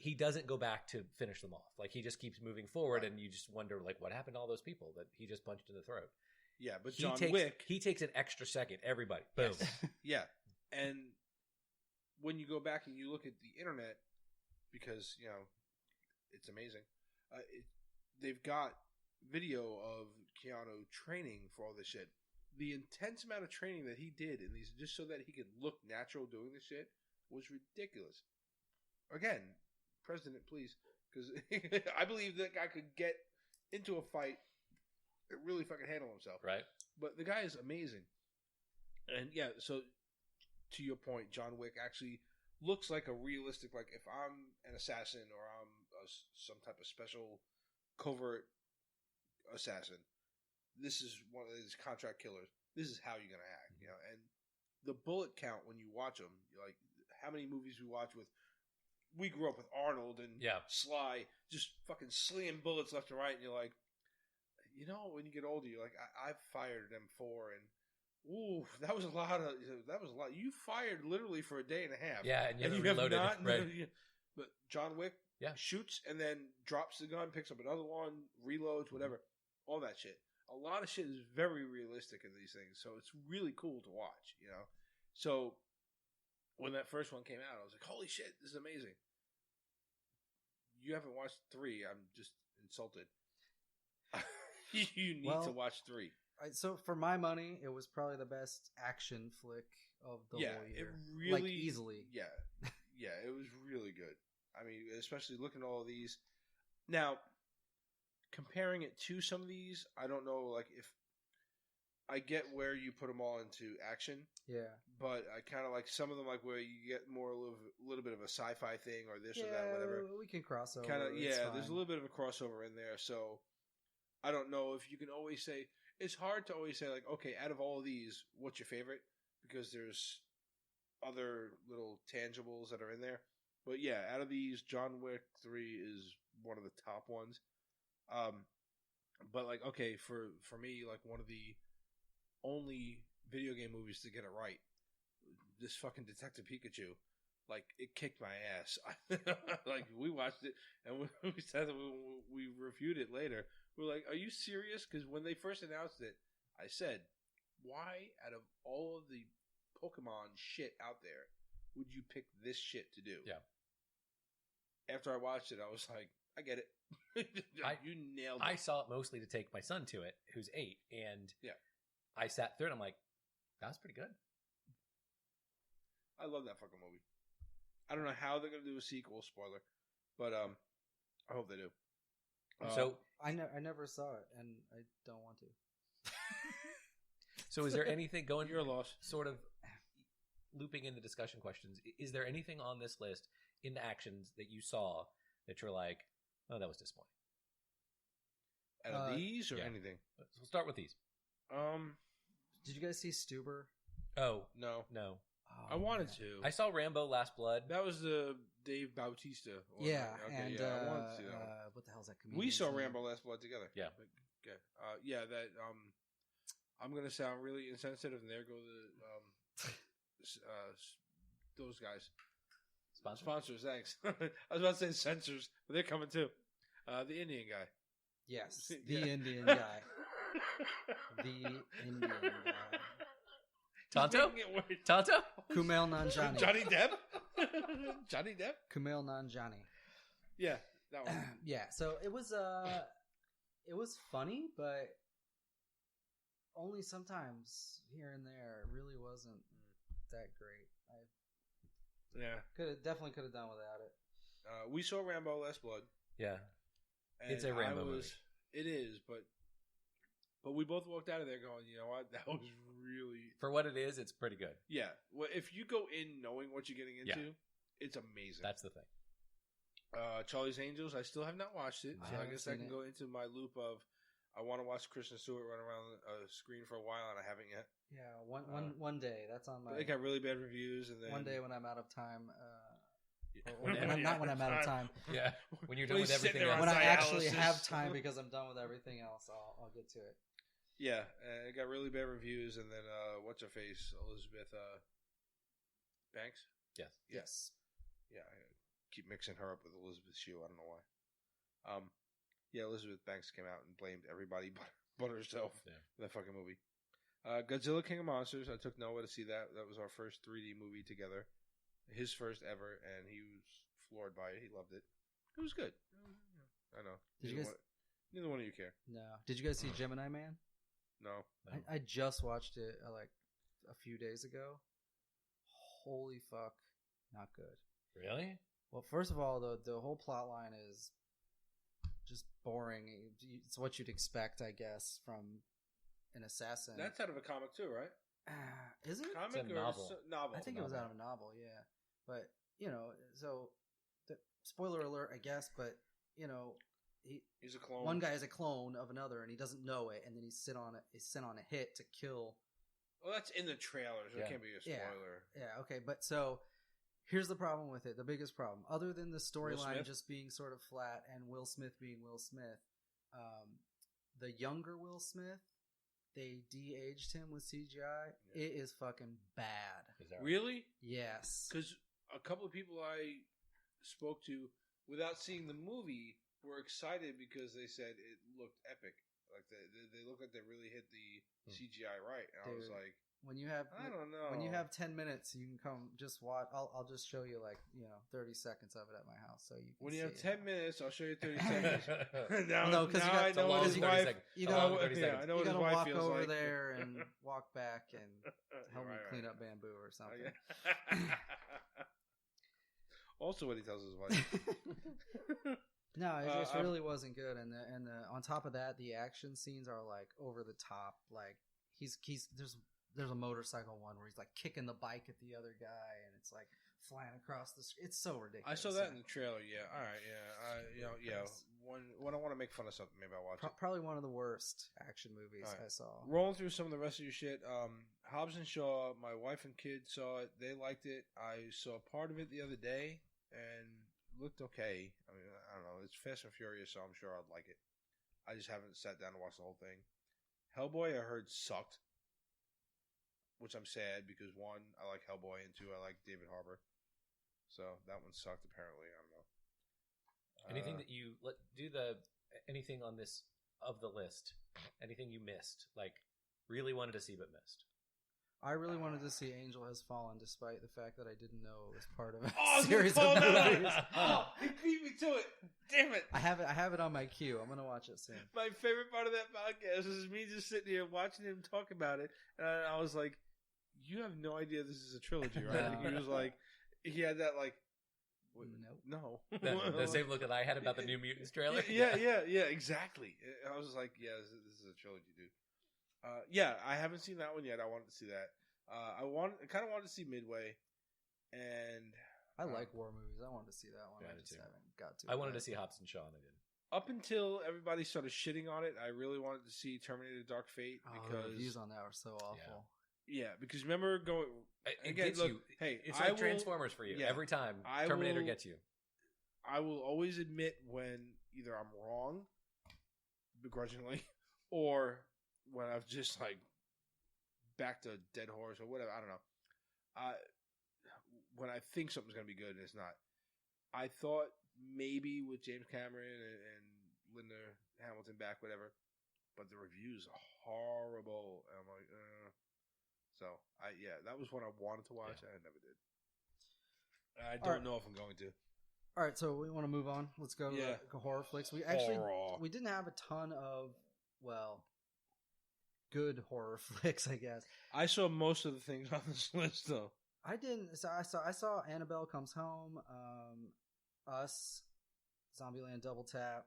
he doesn't go back to finish them off. Like he just keeps moving forward, and you just wonder like what happened to all those people that he just punched in the throat. Yeah, but John Wick, he takes an extra second. Everybody, boom. Yes. Yeah, and when you go back and you look at the internet, because it's amazing. They've got video of Keanu training for all this shit. The intense amount of training that he did in these, just so that he could look natural doing this shit, was ridiculous. again, President, please, because I believe that guy could get into a fight and really fucking handle himself. Right. But the guy is amazing. And yeah, so to your point, John Wick actually looks like a realistic, like if I'm an assassin or I'm some type of special covert assassin, this is one of these contract killers. This is how you're going to act, you know. And the bullet count when you watch them, like how many movies we watch with, we grew up with Arnold and Sly just fucking slinging bullets left and right, and you're like, you know, when you get older, you're like, I've fired them four, and ooh, that was a lot. You fired literally for a day and a half. Yeah, and you have reloaded, not. Right. But John Wick shoots and then drops the gun, picks up another one, reloads, whatever. All that shit. A lot of shit is very realistic in these things, so it's really cool to watch, you know? So when that first one came out, I was like, holy shit, this is amazing. You haven't watched 3. I'm just insulted. You need to watch 3. So for my money, it was probably the best action flick of the whole year. It really, like, easily. Yeah, it was really good. I mean, especially looking at all of these. Now, comparing it to some of these, I don't know, like, if I get where you put them all into action. Yeah. But I kind of like some of them, like, where you get more a little bit of a sci-fi thing or this or that, whatever. We can cross over. There's a little bit of a crossover in there, so I don't know if you can always say, it's hard to always say, like, okay, out of all of these, what's your favorite? Because there's other little tangibles that are in there. But yeah, out of these, John Wick 3 is one of the top ones. But like, okay, for me, like one of the only video game movies to get it right, this fucking Detective Pikachu, like it kicked my ass. Like we watched it and we said that we reviewed it later. We're like, are you serious? Because when they first announced it, I said, why out of all of the Pokemon shit out there would you pick this shit to do? Yeah. After I watched it, I was like, I get it. You nailed it. I saw it mostly to take my son to it, who's 8, and I sat through it. I'm like, that was pretty good. I love that fucking movie. I don't know how they're gonna do a sequel. Spoiler, but I hope they do. So I never saw it, and I don't want to. So is there anything going? You're lost. Sort of looping in the discussion questions. Is there anything on this list in the actions that you saw that you're like, oh, that was disappointing? Out of these or anything? We'll start with these. Did you guys see Stuber? Oh no. Oh, I wanted to. I saw Rambo: Last Blood. That was the Dave Bautista. Yeah, okay, and I wanted to see that one. what the hell's that comedian? We saw Rambo: Last Blood together. Yeah. Okay. That I'm gonna sound really insensitive, and there go the those guys. Sponsors, thanks. I was about to say censors, but they're coming too. The Indian guy. Yes, the Indian guy. The Indian guy. Tonto? Kumail Nanjiani. Johnny Depp? Johnny Depp? Kumail Nanjiani. Yeah, that one. Yeah, so it was funny, but only sometimes here and there. It really wasn't that great. Definitely could have done without it. We saw Rambo: Last Blood. Yeah, it's a Rambo movie. It is, but we both walked out of there going, you know what? That was really, for what it is. It's pretty good. Yeah, well, if you go in knowing what you're getting into, it's amazing. That's the thing. Charlie's Angels. I still have not watched it, so I guess I can go into my loop of I want to watch Kristen Stewart run around a screen for a while, and I haven't yet. Yeah, one day. That's on my. They got really bad reviews, and then one day when I'm out of time. Not when I'm out of time. Yeah, when you're done with everything else. When I actually have time because I'm done with everything else, I'll get to it. Yeah, it got really bad reviews, and then what's her face, Elizabeth Banks? Yes. Yeah, I keep mixing her up with Elizabeth Shue. I don't know why. Yeah, Elizabeth Banks came out and blamed everybody but herself for that fucking movie. Godzilla King of Monsters. I took Noah to see that. That was our first 3D movie together. His first ever, and he was floored by it. He loved it. It was good. I know. Neither one of you care. No. Did you guys see Gemini Man? No. I just watched it like a few days ago. Holy fuck. Not good. Really? Well, first of all, the whole plot line is just boring. It's what you'd expect, I guess, from an assassin. That's out of a comic too, right? Is it? Comic it's a or novel. Novel? I think it was out of a novel, yeah. But, so, spoiler alert, I guess, but, he's a clone. One guy is a clone of another, and he doesn't know it, and then he's sent on a hit to kill. Well, that's in the trailer, so it can't be a spoiler. Yeah, okay, but so here's the problem with it. The biggest problem, other than the storyline just being sort of flat and Will Smith being Will Smith, the younger Will Smith, they de-aged him with CGI. Yeah. It is fucking bad. Is that really? Yes. Because a couple of people I spoke to, without seeing the movie, were excited because they said it looked epic. Like they looked like they really hit the CGI right. And Dude, I was like, I don't know. When you have 10 minutes, you can come just watch. I'll just show you 30 seconds of it at my house, so you can. When you have it. 10 minutes, I'll show you 30 seconds. No, because I know what his wife. You gotta walk feels over like. there and walk back and help me clean up bamboo or something. Also, what he tells his wife. No, it just really wasn't good, and on top of that, the action scenes are over the top. Like there's a motorcycle one where he's kicking the bike at the other guy, and it's flying across the street. It's so ridiculous. I saw that in the trailer. Yeah, all right, yeah, When I want to make fun of something, maybe I'll watch it. Probably one of the worst action movies I saw. Rolling through some of the rest of your shit. Hobbs and Shaw. My wife and kids saw it. They liked it. I saw part of it the other day and looked okay. I mean, I don't know. It's Fast and Furious, so I'm sure I'd like it. I just haven't sat down and watched the whole thing. Hellboy, I heard, sucked. Which I'm sad because, one, I like Hellboy, and two, I like David Harbour. So that one sucked, apparently. I don't know. Anything that you anything on this of the list? Anything you missed? Really wanted to see but missed? I really wanted to see Angel Has Fallen, despite the fact that I didn't know it was part of a series of movies. He beat me to it. Damn it! I have it on my queue. I'm gonna watch it soon. My favorite part of that podcast is me just sitting here watching him talk about it, and I was like, "You have no idea this is a trilogy, right?" No. He was like, he had that nope. No. The same look that I had about the New Mutants trailer. Yeah, exactly. I was like, yeah, this is a trilogy, dude. Yeah, I haven't seen that one yet. I wanted to see that. I kind of wanted to see Midway, and I like war movies. I wanted to see that one. Yeah, I just haven't got to. I wanted to see Hobbs and Shaw, and I didn't. Up until everybody started shitting on it, I really wanted to see Terminator: Dark Fate because the reviews on that were so awful. Yeah, because remember going it gets you. Hey, it's like Transformers for you. Yeah, every time Terminator gets you. I will always admit when either I'm wrong, begrudgingly, or when I've just backed a dead horse or whatever. I don't know. When I think something's going to be good and it's not. I thought maybe with James Cameron and Linda Hamilton back, whatever, but the reviews are horrible. And I'm like, So, that was what I wanted to watch. Yeah. I never did. I don't know if I'm going to. All right, so we want to move on. Let's go to the horror flicks. We didn't have a ton of, good horror flicks, I guess. I saw most of the things on this list, though. I didn't. So I saw Annabelle Comes Home, Us, Zombieland Double Tap.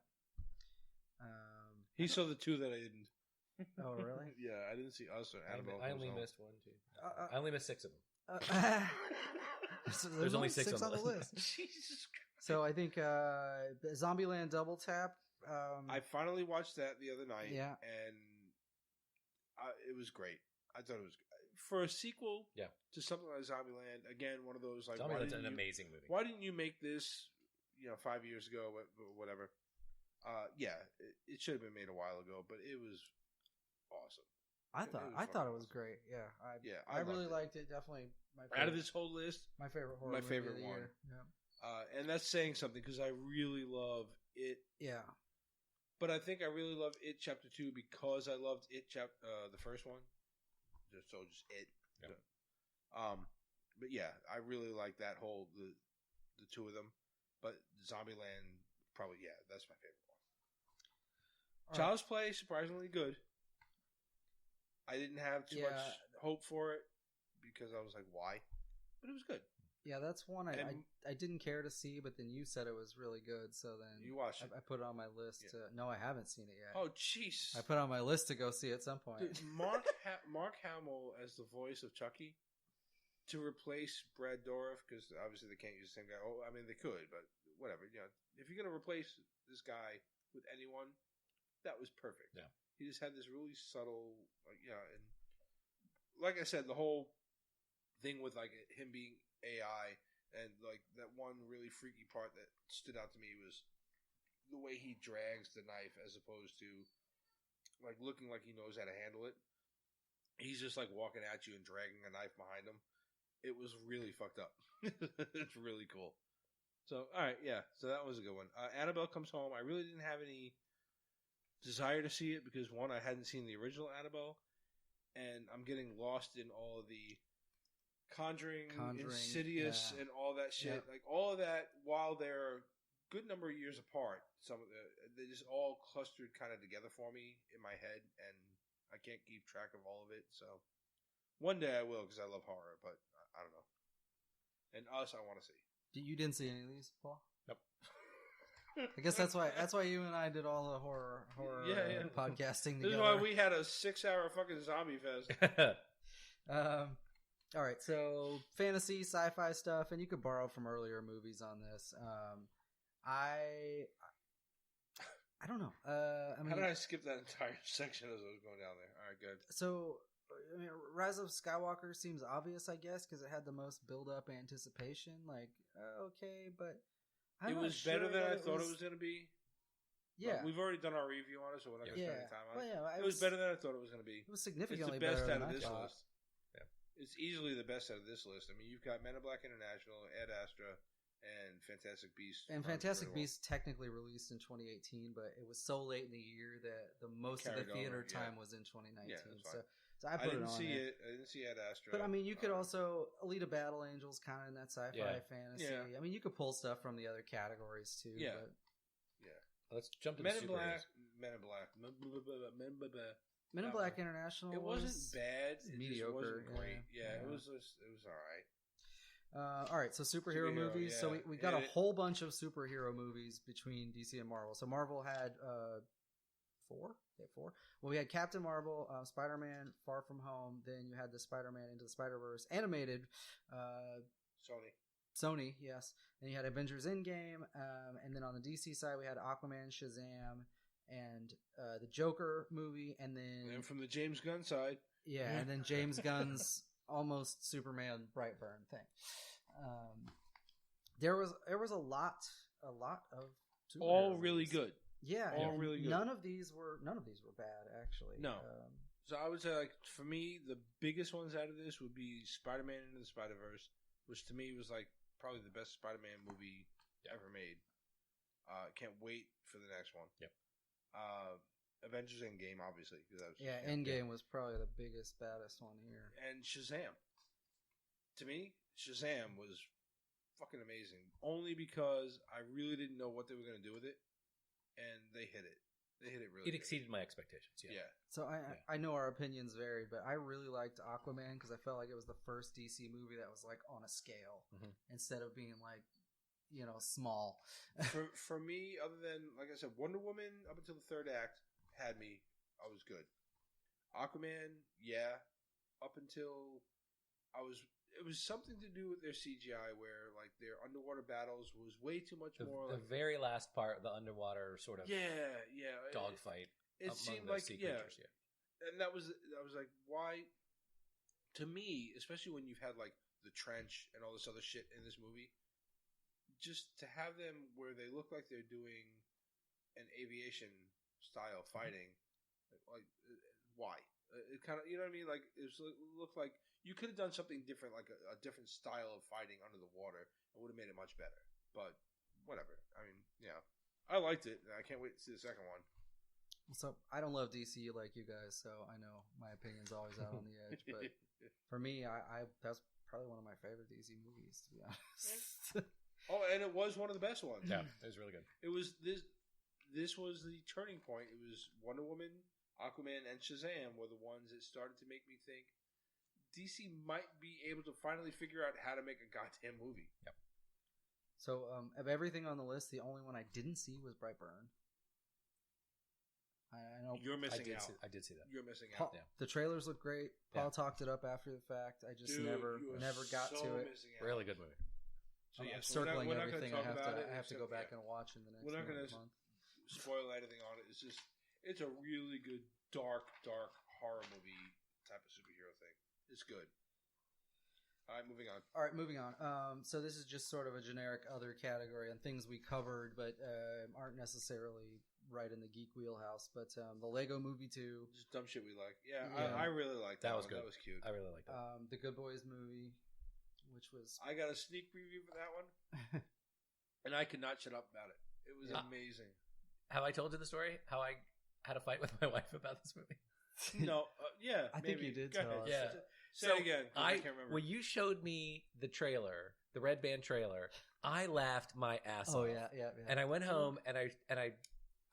He saw the two that I didn't. Oh, really? Yeah, I didn't see Us or Annabelle. I only missed one, too. I only missed 6 of them. So there's only 6 on the list. Jesus Christ. So I think Zombieland Double Tap. I finally watched that the other night. Yeah. And it was great. I thought it was for a sequel. Yeah. To something like Zombieland. Again, one of those Zombieland's an amazing movie. Why didn't you make this? 5 years ago, whatever. It should have been made a while ago, but it was awesome. I thought it was great. Yeah. I really liked it. Definitely my favorite. Out of this whole list, my favorite horror. My favorite one. Yeah. And that's saying something because I really love it. Yeah. But I think I really love It Chapter 2 because I loved It the first one. Just It. Yeah. But yeah, I really like that whole the two of them. But Zombieland probably that's my favorite one. Child's Play, surprisingly good. I didn't have too much hope for it because I was like, why? But it was good. Yeah, that's one I didn't care to see, but then you said it was really good, so then you watched it. I put it on my list. No, I haven't seen it yet. Oh, jeez. I put it on my list to go see at some point. Dude, Mark Hamill as the voice of Chucky to replace Brad Dourif, because obviously they can't use the same guy. Oh, I mean, they could, but whatever. You know, if you're going to replace this guy with anyone, that was perfect. Yeah. He just had this really subtle, and like I said, the whole thing with like him being AI, and like that one really freaky part that stood out to me was the way he drags the knife as opposed to like looking like he knows how to handle it. He's just like walking at you and dragging a knife behind him. It was really fucked up. It's really cool. So, all right, yeah. So that was a good one. Annabelle Comes Home. I really didn't have any desire to see it because, one, I hadn't seen the original Annabelle, and I'm getting lost in all of the Conjuring Insidious, and all that shit. Yeah. Like all of that, while they're a good number of years apart, they just all clustered kind of together for me in my head, and I can't keep track of all of it. So one day I will because I love horror, but I don't know. And Us, I want to see. You didn't see any of these, Paul? Nope. I guess that's why you and I did all the horror podcasting together. This is why we had a 6-hour fucking zombie fest. All right, so fantasy, sci-fi stuff, and you could borrow from earlier movies on this. I don't know. How did I skip that entire section as I was going down there? All right, good. So, I mean, Rise of Skywalker seems obvious, I guess, because it had the most build-up anticipation. Like, okay, but it was better than I thought it was going to be. Yeah, we've already done our review on it, so we're not going to spend any time on it. Well, it was better than I thought it was going to be. It was significantly better than out of I this thought. list. It's easily the best out of this list. I mean, you've got Men in Black International, Ad Astra, and Fantastic Beasts. And Fantastic Beasts technically released in 2018, but it was so late in the year that the most of the theater time was in 2019. Yeah, so I put it on. I didn't see Ad Astra. But I mean, you could also Alita Battle Angels kind of in that sci-fi fantasy. Yeah. I mean, you could pull stuff from the other categories too. Yeah. But... Yeah. Let's jump to Men in Black. Men in Black International. It wasn't bad. It mediocre. Wasn't great. Yeah, it was all right. All right, so superhero movies. Yeah. So we got a whole bunch of superhero movies between DC and Marvel. So Marvel had 4. They had 4. Well, we had Captain Marvel, Spider-Man, Far From Home. Then you had the Spider-Man Into the Spider-Verse animated. Sony, yes. Then you had Avengers Endgame, and then on the DC side we had Aquaman, Shazam, and the Joker movie, and from the James Gunn side, and then James Gunn's almost Superman Brightburn thing. There was a lot of all really good. Yeah, all really good. None of these were bad actually. No. So I would say, like, for me, the biggest ones out of this would be Spider-Man Into the Spider-Verse, which to me was like probably the best Spider-Man movie ever made. Can't wait for the next one. Yep. Avengers Endgame, obviously. Endgame was probably the biggest, baddest one here. And Shazam. To me, Shazam was fucking amazing. Only because I really didn't know what they were going to do with it. And they hit it. They hit it really good. Exceeded my expectations, yeah. So I know our opinions vary, but I really liked Aquaman because I felt like it was the first DC movie that was like on a scale instead of being like, small. for me, other than, like I said, Wonder Woman up until the third act had me. I was good. Aquaman, up until it was something to do with their CGI where like their underwater battles was way too much more. The very last part, the underwater sort of dogfight. It seemed like creatures, and that was like, why? To me, especially when you've had like the trench and all this other shit in this movie, just to have them where they look like they're doing an aviation style fighting, like why? It kind of, you know what I mean? Like it looked like you could have done something different, like a different style of fighting under the water. It would have made it much better. But whatever. I mean, I liked it. I can't wait to see the second one. So I don't love DC like you guys, so I know my opinion's always out on the edge. But for me, I that's probably one of my favorite DC movies, to be honest. Oh, and it was one of the best ones. Yeah, it was really good. It was this was the turning point. It was Wonder Woman, Aquaman, and Shazam were the ones that started to make me think, DC might be able to finally figure out how to make a goddamn movie. Yep. So, of everything on the list, the only one I didn't see was Brightburn. I know you're missing out. I did see that. You're missing out. Yeah. The trailers look great. Paul talked it up after the fact. I just never got to it. Really good movie. So I'm yes, circling we're not everything. I I have to go back and watch in the next month. We're not going to month. spoil anything on it. It's a really good dark horror movie type of superhero thing. It's good. All right, moving on. So this is just sort of a generic other category on things we covered, but aren't necessarily right in the geek wheelhouse. But the Lego Movie 2, just dumb shit we like. Yeah. I really liked that. Was good. That was cute. I really liked that. The Good Boys movie, which was I got a sneak preview for that one, and I could not shut up about it. It was amazing. Have I told you the story? How I had a fight with my wife about this movie? No, yeah, I think you did tell us. Yeah. Say it again. I can't remember. When you showed me the trailer, the Red Band trailer, I laughed my ass off. Oh yeah. And I went home and I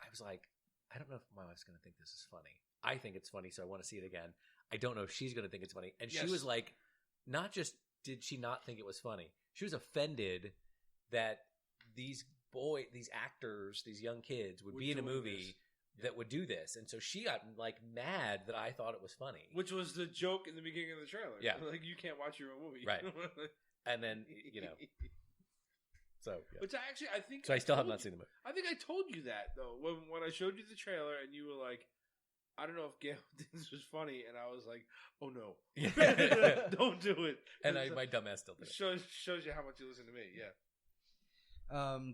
was like, I don't know if my wife's going to think this is funny. I think it's funny, so I want to see it again. I don't know if she's going to think it's funny. And she was like, not just did she not think it was funny, she was offended that these actors, these young kids would be in a movie that would do this. And so she got like mad that I thought it was funny. Which was the joke in the beginning of the trailer. Yeah. Like, you can't watch your own movie. Right. And then, so. Yeah. Which I think. So I still have not seen the movie. I think I told you that, though, when I showed you the trailer and you were like, I don't know if Gail thinks this was funny. And I was like, oh no. Don't do it. And my dumbass still did it. Shows you how much you listen to me. Yeah.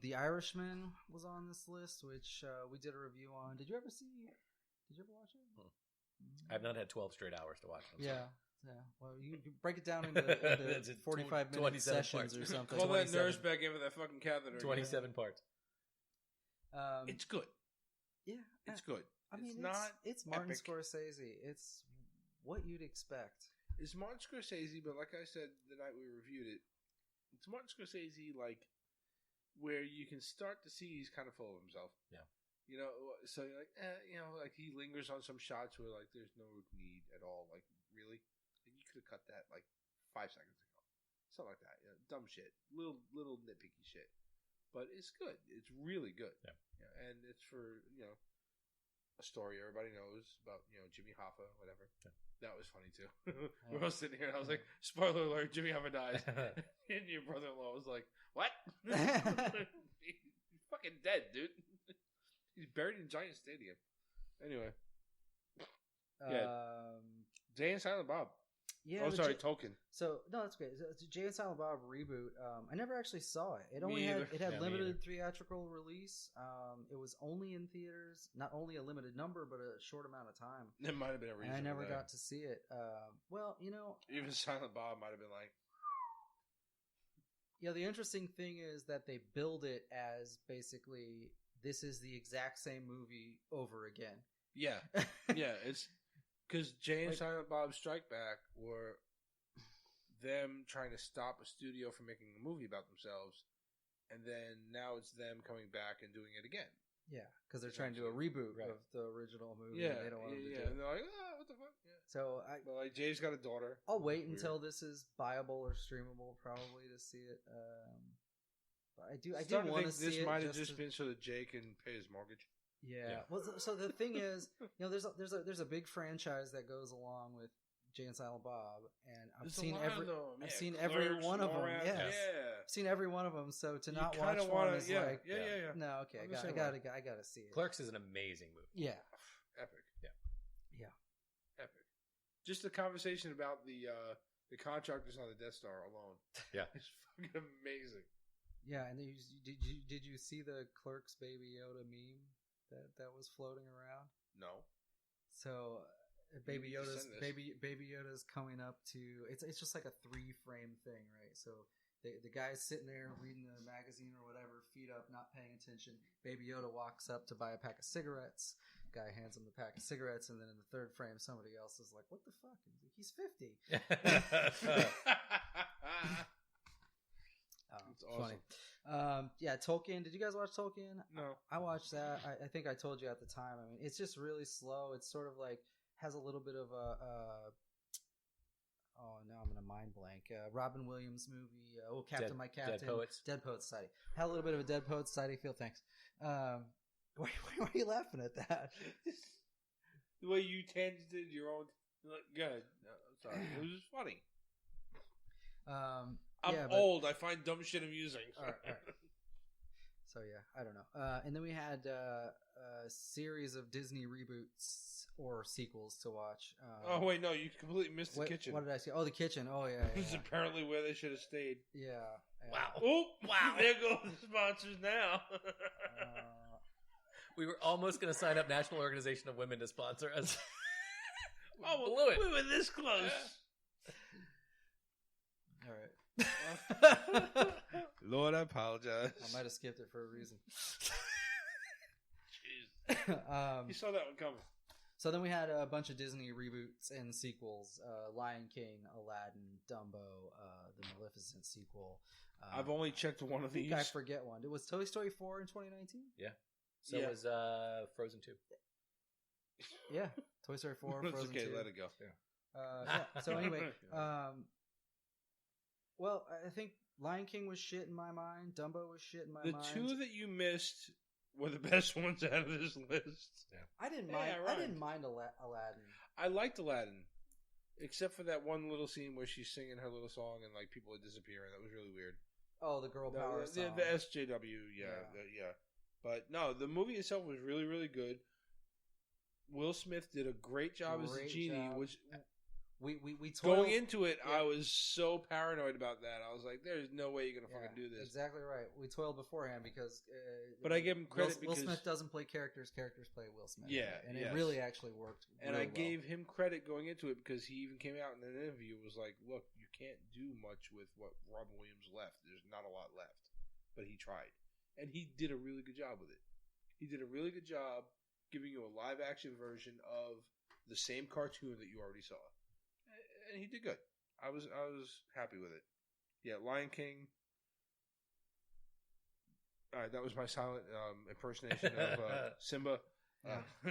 The Irishman was on this list, which we did a review on. Did you ever watch it? I've not had 12 straight hours to watch it. Yeah. Well, you break it down into 45-minute sessions parts. or something. Call that nurse back in with that fucking catheter. 27 parts. It's good. Yeah, it's good. I mean, it's Martin Scorsese. It's what you'd expect. It's Martin Scorsese, but like I said the night we reviewed it, it's Martin Scorsese like. Where you can start to see he's kind of full of himself. Yeah. So you're like, like he lingers on some shots where like there's no need at all. Like, really? You could have cut that like 5 seconds ago. Something like that. Dumb shit. Little nitpicky shit. But it's good. It's really good. Yeah. And it's for, a story everybody knows about, Jimmy Hoffa, whatever. Yeah. That was funny too. We're all sitting here and I was like, spoiler alert, Jimmy Hoffa dies. And your brother-in-law was like, what? He's fucking dead, dude. He's buried in Giant Stadium. Anyway. Jay and Silent Bob. Yeah. Tolkien. So no, that's great. It's a Jay and Silent Bob reboot. I never actually saw it. It had limited theatrical release. It was only in theaters, not only a limited number, but a short amount of time. It might have been a reason. And I never got to see it. Even Silent Bob might have been like. Yeah, the interesting thing is that they build it as basically this is the exact same movie over again. Yeah, it's. Because Jay and Silent Bob Strike Back were them trying to stop a studio from making a movie about themselves, and then now it's them coming back and doing it again. Yeah, because they're trying to do a reboot of the original movie. Yeah, and they don't want them to do and they're like, what the fuck? Yeah. So Jay's got a daughter. I'll wait until this is buyable or streamable, probably, to see it. But I do want to see it. This might have just been so that Jay can pay his mortgage. Yeah. Well, so the thing is, there's a big franchise that goes along with Jay and Silent Bob, and I've seen every one of them. Yes. Yeah, I've seen every one of them. So to not watch one is like, no, okay, I gotta see it. Clerks is an amazing movie. Yeah, epic. Yeah, epic. Just the conversation about the contractors on the Death Star alone. Yeah, it's fucking amazing. Yeah, and did you see the Clerks Baby Yoda meme that was floating around? No. So Baby Yoda's coming up to it's just like a 3-frame thing, right? So the guy's sitting there reading the magazine or whatever, feet up, not paying attention. Baby Yoda walks up to buy a pack of cigarettes. Guy hands him the pack of cigarettes, and then in the 3rd frame, somebody else is like, "What the fuck?" He's 50. It's awesome. Funny. Tolkien. Did you guys watch Tolkien? No. I watched that. I think I told you at the time. I mean, it's just really slow. It's sort of like has a little bit of a Oh, now I'm in a mind blank. Robin Williams movie. Captain, My Captain. Dead Poets. Dead Poets Society. Had a little bit of a Dead Poets Society feel. Thanks. Why are you laughing at that? The way you tangented your own. Good. No, sorry. It was just funny. I'm old. I find dumb shit amusing. All right. So yeah, I don't know. And then we had a series of Disney reboots or sequels to watch. Oh wait, no, you completely missed the kitchen. What did I say? Oh, the kitchen. Oh yeah. This is apparently where they should have stayed. Yeah. Wow. Oh wow. There go the sponsors now. We were almost going to sign up National Organization of Women to sponsor us. Blew it. We were this close. All right. Lord, I apologize. I might have skipped it for a reason. Jeez. You saw that one coming. So then we had a bunch of Disney reboots and sequels. Lion King, Aladdin, Dumbo, the Maleficent sequel. I've only checked one of these. I forget one. It was Toy Story 4 in 2019? Yeah. So it was Frozen 2. Yeah. Toy Story 4, Frozen 2. Okay, let it go. Yeah. So anyway, well, I think Lion King was shit in my mind. Dumbo was shit in my mind. The two that you missed were the best ones out of this list. Yeah. I didn't mind. I didn't mind Aladdin. I liked Aladdin, except for that one little scene where she's singing her little song and like people are disappearing. That was really weird. Oh, the girl power song. The SJW, yeah. But no, the movie itself was really, really good. Will Smith did a great job as the genie, which we toiled, going into it, I was so paranoid about that. I was like, "There's no way you're gonna fucking do this." Exactly right. We toiled beforehand because. But I give him credit Will because Smith doesn't play characters; characters play Will Smith. Yeah, and it really actually worked. And I gave him credit going into it because he even came out in an interview and was like, "Look, you can't do much with what Robin Williams left. There's not a lot left, but he tried, and he did a really good job with it. He did a really good job giving you a live action version of the same cartoon that you already saw." And he did good. I was happy with it. Yeah, Lion King. All right, that was my silent impersonation of Simba.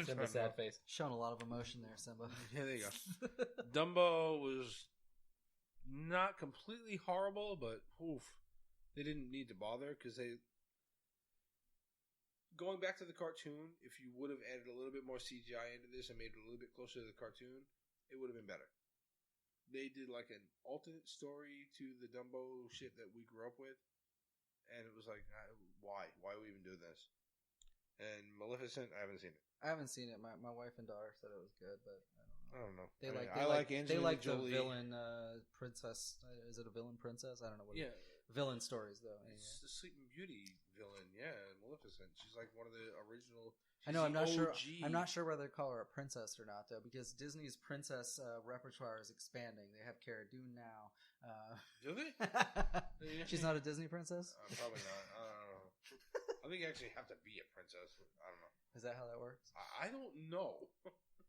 Simba sad face. Showing a lot of emotion there, Simba. Yeah, there you go. Dumbo was not completely horrible, but they didn't need to bother because they. Going back to the cartoon, if you would have added a little bit more CGI into this and made it a little bit closer to the cartoon, it would have been better. They did like an alternate story to the Dumbo shit that we grew up with, and it was like, why? Why are we even doing this? And Maleficent, I haven't seen it. I haven't seen it. My wife and daughter said it was good, but I don't know. They like Angelina the Jolie. villain princess. Is it a villain princess? I don't know what. Yeah, villain stories though. Anyway. It's the Sleeping Beauty villain. Yeah, Maleficent. She's like one of the original. I know. I'm not sure. I'm not sure whether to call her a princess or not, though, because Disney's princess repertoire is expanding. They have Cara Dune now. Do they? She's not a Disney princess. Probably not. I don't know. I think you actually have to be a princess. I don't know. Is that how that works? I don't know.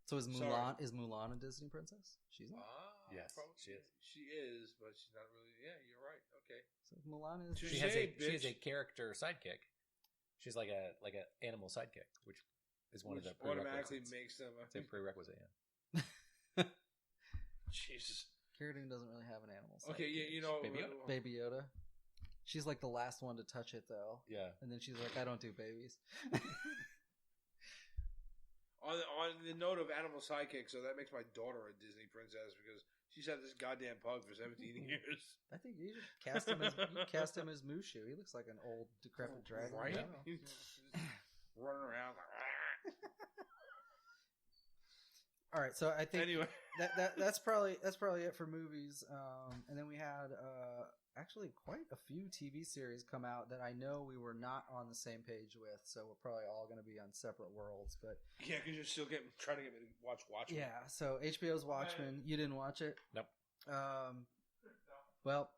So is Mulan? Is Mulan a Disney princess? She's not. Yes, she is. She is, but she's not really. Yeah, you're right. Okay. So Mulan is. She has a character sidekick. She's like a animal sidekick, which is one of the automatically makes them. It's a prerequisite. Yeah. Jesus. Cara Dune doesn't really have an animal sidekick. Okay, yeah, you know, Baby Yoda. She's like the last one to touch it, though. Yeah. And then she's like, "I don't do babies." On the note of animal sidekick, so that makes my daughter a Disney princess because she's had this goddamn pug for 17 years. I think you should cast him as Mushu. He looks like an old decrepit dragon, right? Running around like. All right, so I think anyway that's probably it for movies. And then we had actually quite a few TV series come out that I know we were not on the same page with, so we're probably all going to be on separate worlds. But yeah, because you're still trying to get me to watch Watchmen. Yeah, so HBO's Watchmen. You didn't watch it? Nope. Well,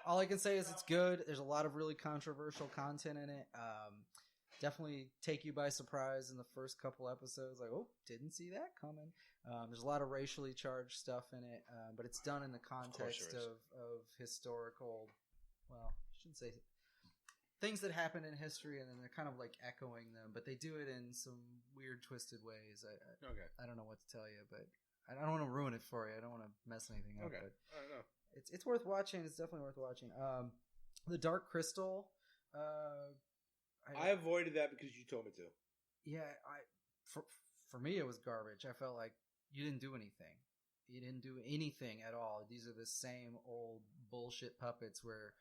all I can say is it's good. There's a lot of really controversial content in it. Definitely take you by surprise in the first couple episodes. Like, oh, didn't see that coming. There's a lot of racially charged stuff in it, but it's done in the context of historical, well, I shouldn't say things that happen in history, and then they're kind of like echoing them, but they do it in some weird, twisted ways. I don't know what to tell you, but I don't want to ruin it for you. I don't want to mess anything up. Okay. But I don't know. it's worth watching. It's definitely worth watching. The Dark Crystal. I avoided that because you told me to. Yeah, for me it was garbage. I felt like you didn't do anything. You didn't do anything at all. These are the same old bullshit puppets where,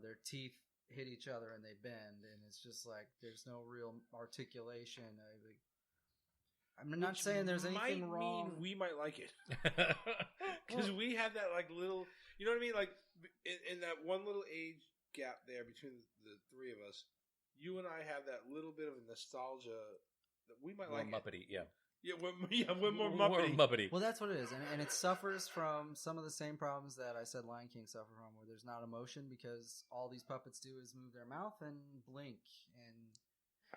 their teeth hit each other and they bend, and it's just like there's no real articulation. I'm not saying there's anything wrong. Mean we might like it because we have that like little, you know what I mean? Like in that one little age gap there between the three of us, you and I have that little bit of a nostalgia that we might like. Muppety, yeah. Yeah, we're more Muppety. More Muppety. Well, that's what it is, and it suffers from some of the same problems that I said Lion King suffered from, where there's not emotion because all these puppets do is move their mouth and blink, and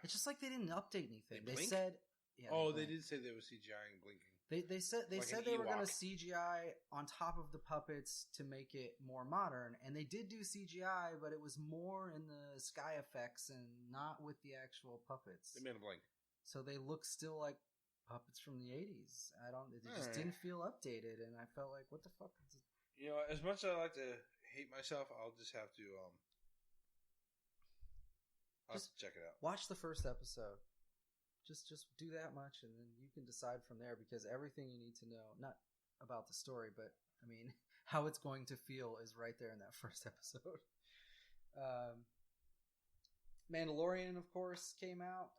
it's just like they didn't update anything. They said, yeah. They did say there was CGI and blinking. They said they were going to CGI on top of the puppets to make it more modern, and they did do CGI, but it was more in the sky effects and not with the actual puppets. They made them blink, so they look still like puppets from the 80s. It just didn't feel updated, and I felt like, what the fuck is it? As much as I like to hate myself, I'll just have to have to check it out. Watch the first episode. Just do that much, and then you can decide from there, because everything you need to know, not about the story, but I mean how it's going to feel, is right there in that first episode. Mandalorian, of course, came out.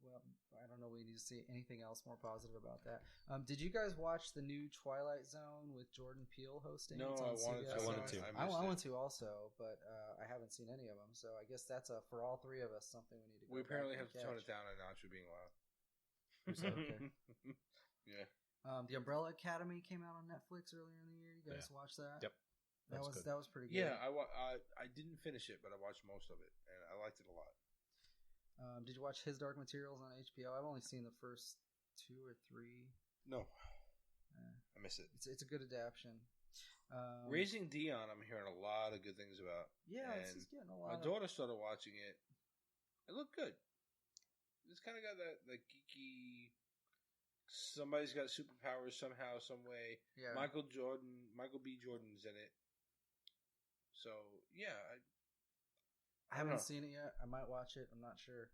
Well, I don't know. We need to see anything else more positive about that. Did you guys watch the new Twilight Zone with Jordan Peele hosting? No, I wanted to. I want to also, but I haven't seen any of them. So I guess that's for all three of us, something we need to. We apparently have to tone it down a notch for being loud. Okay. Yeah. The Umbrella Academy came out on Netflix earlier in the year. You guys watched that? Yep. That was pretty good. Yeah, I didn't finish it, but I watched most of it, and I liked it a lot. Did you watch His Dark Materials on HBO? I've only seen the first 2 or 3. No, I miss it. It's a good adaptation. Raising Dion, I'm hearing a lot of good things about. Yeah, it's getting a lot. My daughter started watching it. It looked good. It's kind of got that geeky. Somebody's got superpowers somehow, some way. Yeah. Michael B. Jordan's in it. So yeah, I haven't seen it yet. I might watch it. I'm not sure.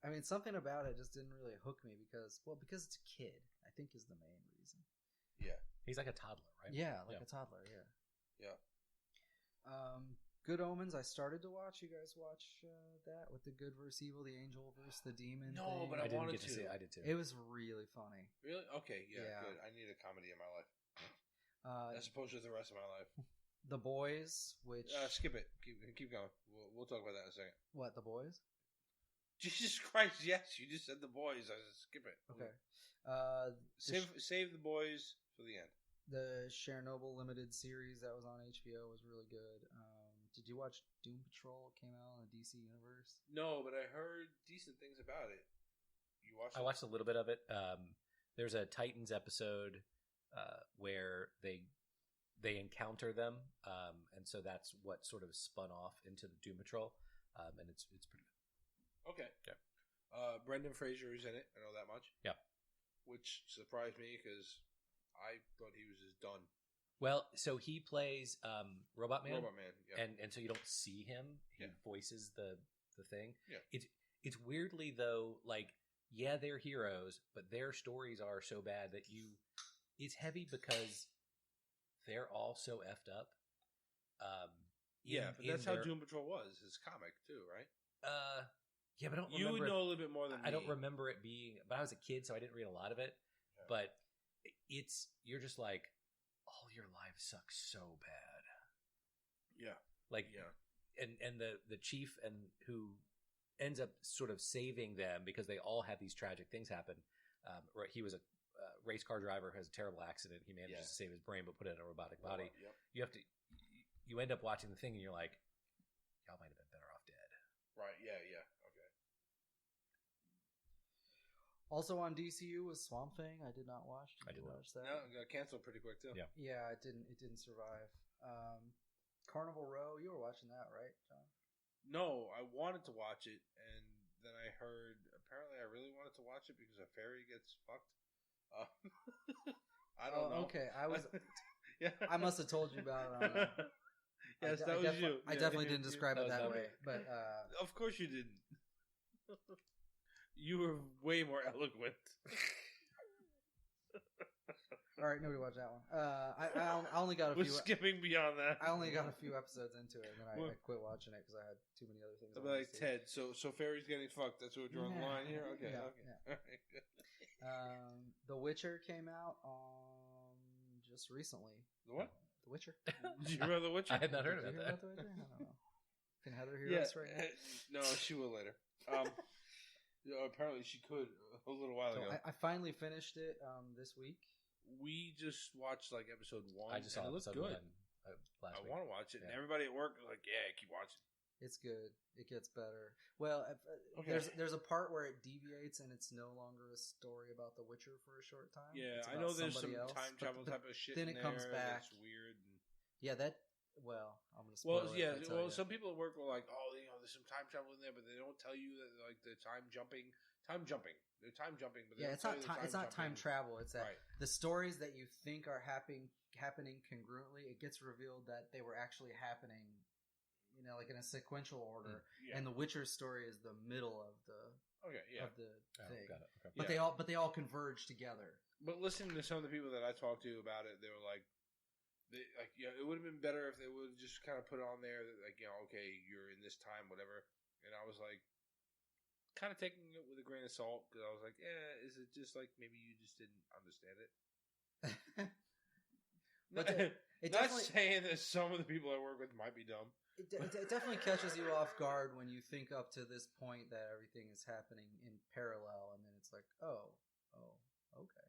I mean, something about it just didn't really hook me because it's a kid, I think, is the main reason. Yeah. He's like a toddler, right? Yeah, a toddler, yeah. Yeah. Good Omens, I started to watch. You guys watch that with the good versus evil, the angel versus the demon thing? But I didn't wanted get to see it. I did too. It was really funny. Really? Okay, yeah, good. I need a comedy in my life. As opposed to the rest of my life. The Boys, which... skip it. Keep going. We'll talk about that in a second. What, The Boys? Jesus Christ, yes. You just said The Boys. I said skip it. Okay. Save The Boys for the end. The Chernobyl limited series that was on HBO was really good. Did you watch Doom Patrol? It came out in the DC universe. No, but I heard decent things about it. You watched it? I watched a little bit of it. There's a Titans episode where they encounter them, and so that's what sort of spun off into the Doom Patrol, and it's pretty good. Okay. Yeah. Brendan Fraser is in it. I know that much. Yeah. Which surprised me because I thought he was just done. Well, so he plays Robot Man. Robot Man, yeah. And so you don't see him. He voices the thing. Yeah. It's weirdly though, like, yeah, they're heroes, but their stories are so bad that it's heavy because they're all so effed up. But that's how Doom Patrol was. His comic too, right? Yeah, but I don't remember. You would know a little bit more than me. I don't remember it being, but I was a kid, so I didn't read a lot of it. Yeah. But you're just like, all your lives suck so bad. Yeah. Like, and the chief who ends up sort of saving them because they all have these tragic things happen. He was a race car driver who has a terrible accident. He manages to save his brain, but put it in a robotic body. Yep. You end up watching the thing and you're like, y'all might have been better off dead. Right. Yeah. Okay. Also on DCU was Swamp Thing. I did not watch. I did not watch that. No, it got canceled pretty quick too. Yeah. Yeah, it didn't survive. Carnival Row, you were watching that, right, John? No, I wanted to watch it, and then I heard apparently I really wanted to watch it because a fairy gets fucked. I don't know. Okay, I was. Yeah. I must have told you about it. I don't know. Yes, that was you. I definitely didn't describe it that way, but of course you didn't. You were way more eloquent. All right, nobody watched that one. I only got a few. We're skipping beyond that. I only got a few episodes into it, and then I quit watching it because I had too many other things. I'll be like Ted. So fairies getting fucked. That's what we're drawing the line here. Okay. Yeah, okay. yeah. All right, good. The Witcher came out just recently. The what? The Witcher. Did you remember The Witcher? I had not heard Did about you hear that. about The Witcher? I don't know. Can Heather hear us right now? No, she will later. Apparently she could a little while ago. I finally finished it this week. We just watched like episode 1. I just saw it looked episode good. 1 last I week. want to watch it. Yeah. And everybody at work was like, yeah, keep watching. It's good. It gets better. Well, Okay. there's a part where it deviates and it's no longer a story about The Witcher for a short time. Yeah, It's I about know there's some somebody else, time travel but type of shit then in it comes there back. that's weird. And... Yeah, that. Well, I'm gonna spoil it. yeah. if I tell Well, you. some people at work were like, "Oh, there's some time travel in there," but they don't tell you that like the time jumping. They're time jumping, but they Yeah, don't tell you it's not time travel. It's that Right. the stories that you think are happening congruently, it gets revealed that they were actually happening, like in a sequential order. Yeah. And the Witcher story is the middle of the thing. Got it. Okay. But they all converge together. But listening to some of the people that I talked to about it, they were like, it would have been better if they would have just kind of put it on there that, like, okay, you're in this time, whatever. And I was like, kind of taking it with a grain of salt because I was like, is it just like maybe you just didn't understand it? But it Not definitely saying that some of the people I work with might be dumb. it definitely catches you off guard when you think up to this point that everything is happening in parallel, and then it's like, oh, okay.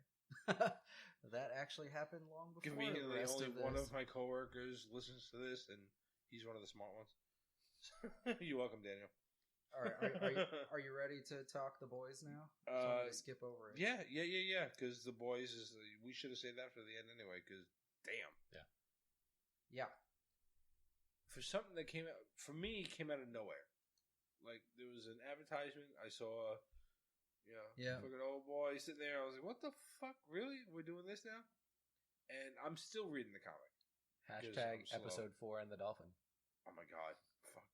That actually happened long before. Conveniently, the rest only of one this. of my coworkers listens to this, and he's one of the smart ones. You're welcome, Daniel. All right, are you ready to talk The Boys now? To skip over it. Yeah. Because The Boys we should have saved that for the end anyway. Because damn, Yeah. For something that came out for me, came out of nowhere. Like there was an advertisement I saw. Fucking old boy sitting there. I was like, what the fuck? Really? We're doing this now? And I'm still reading the comic. Hashtag episode 4 and the dolphin. Oh my god. Fuck.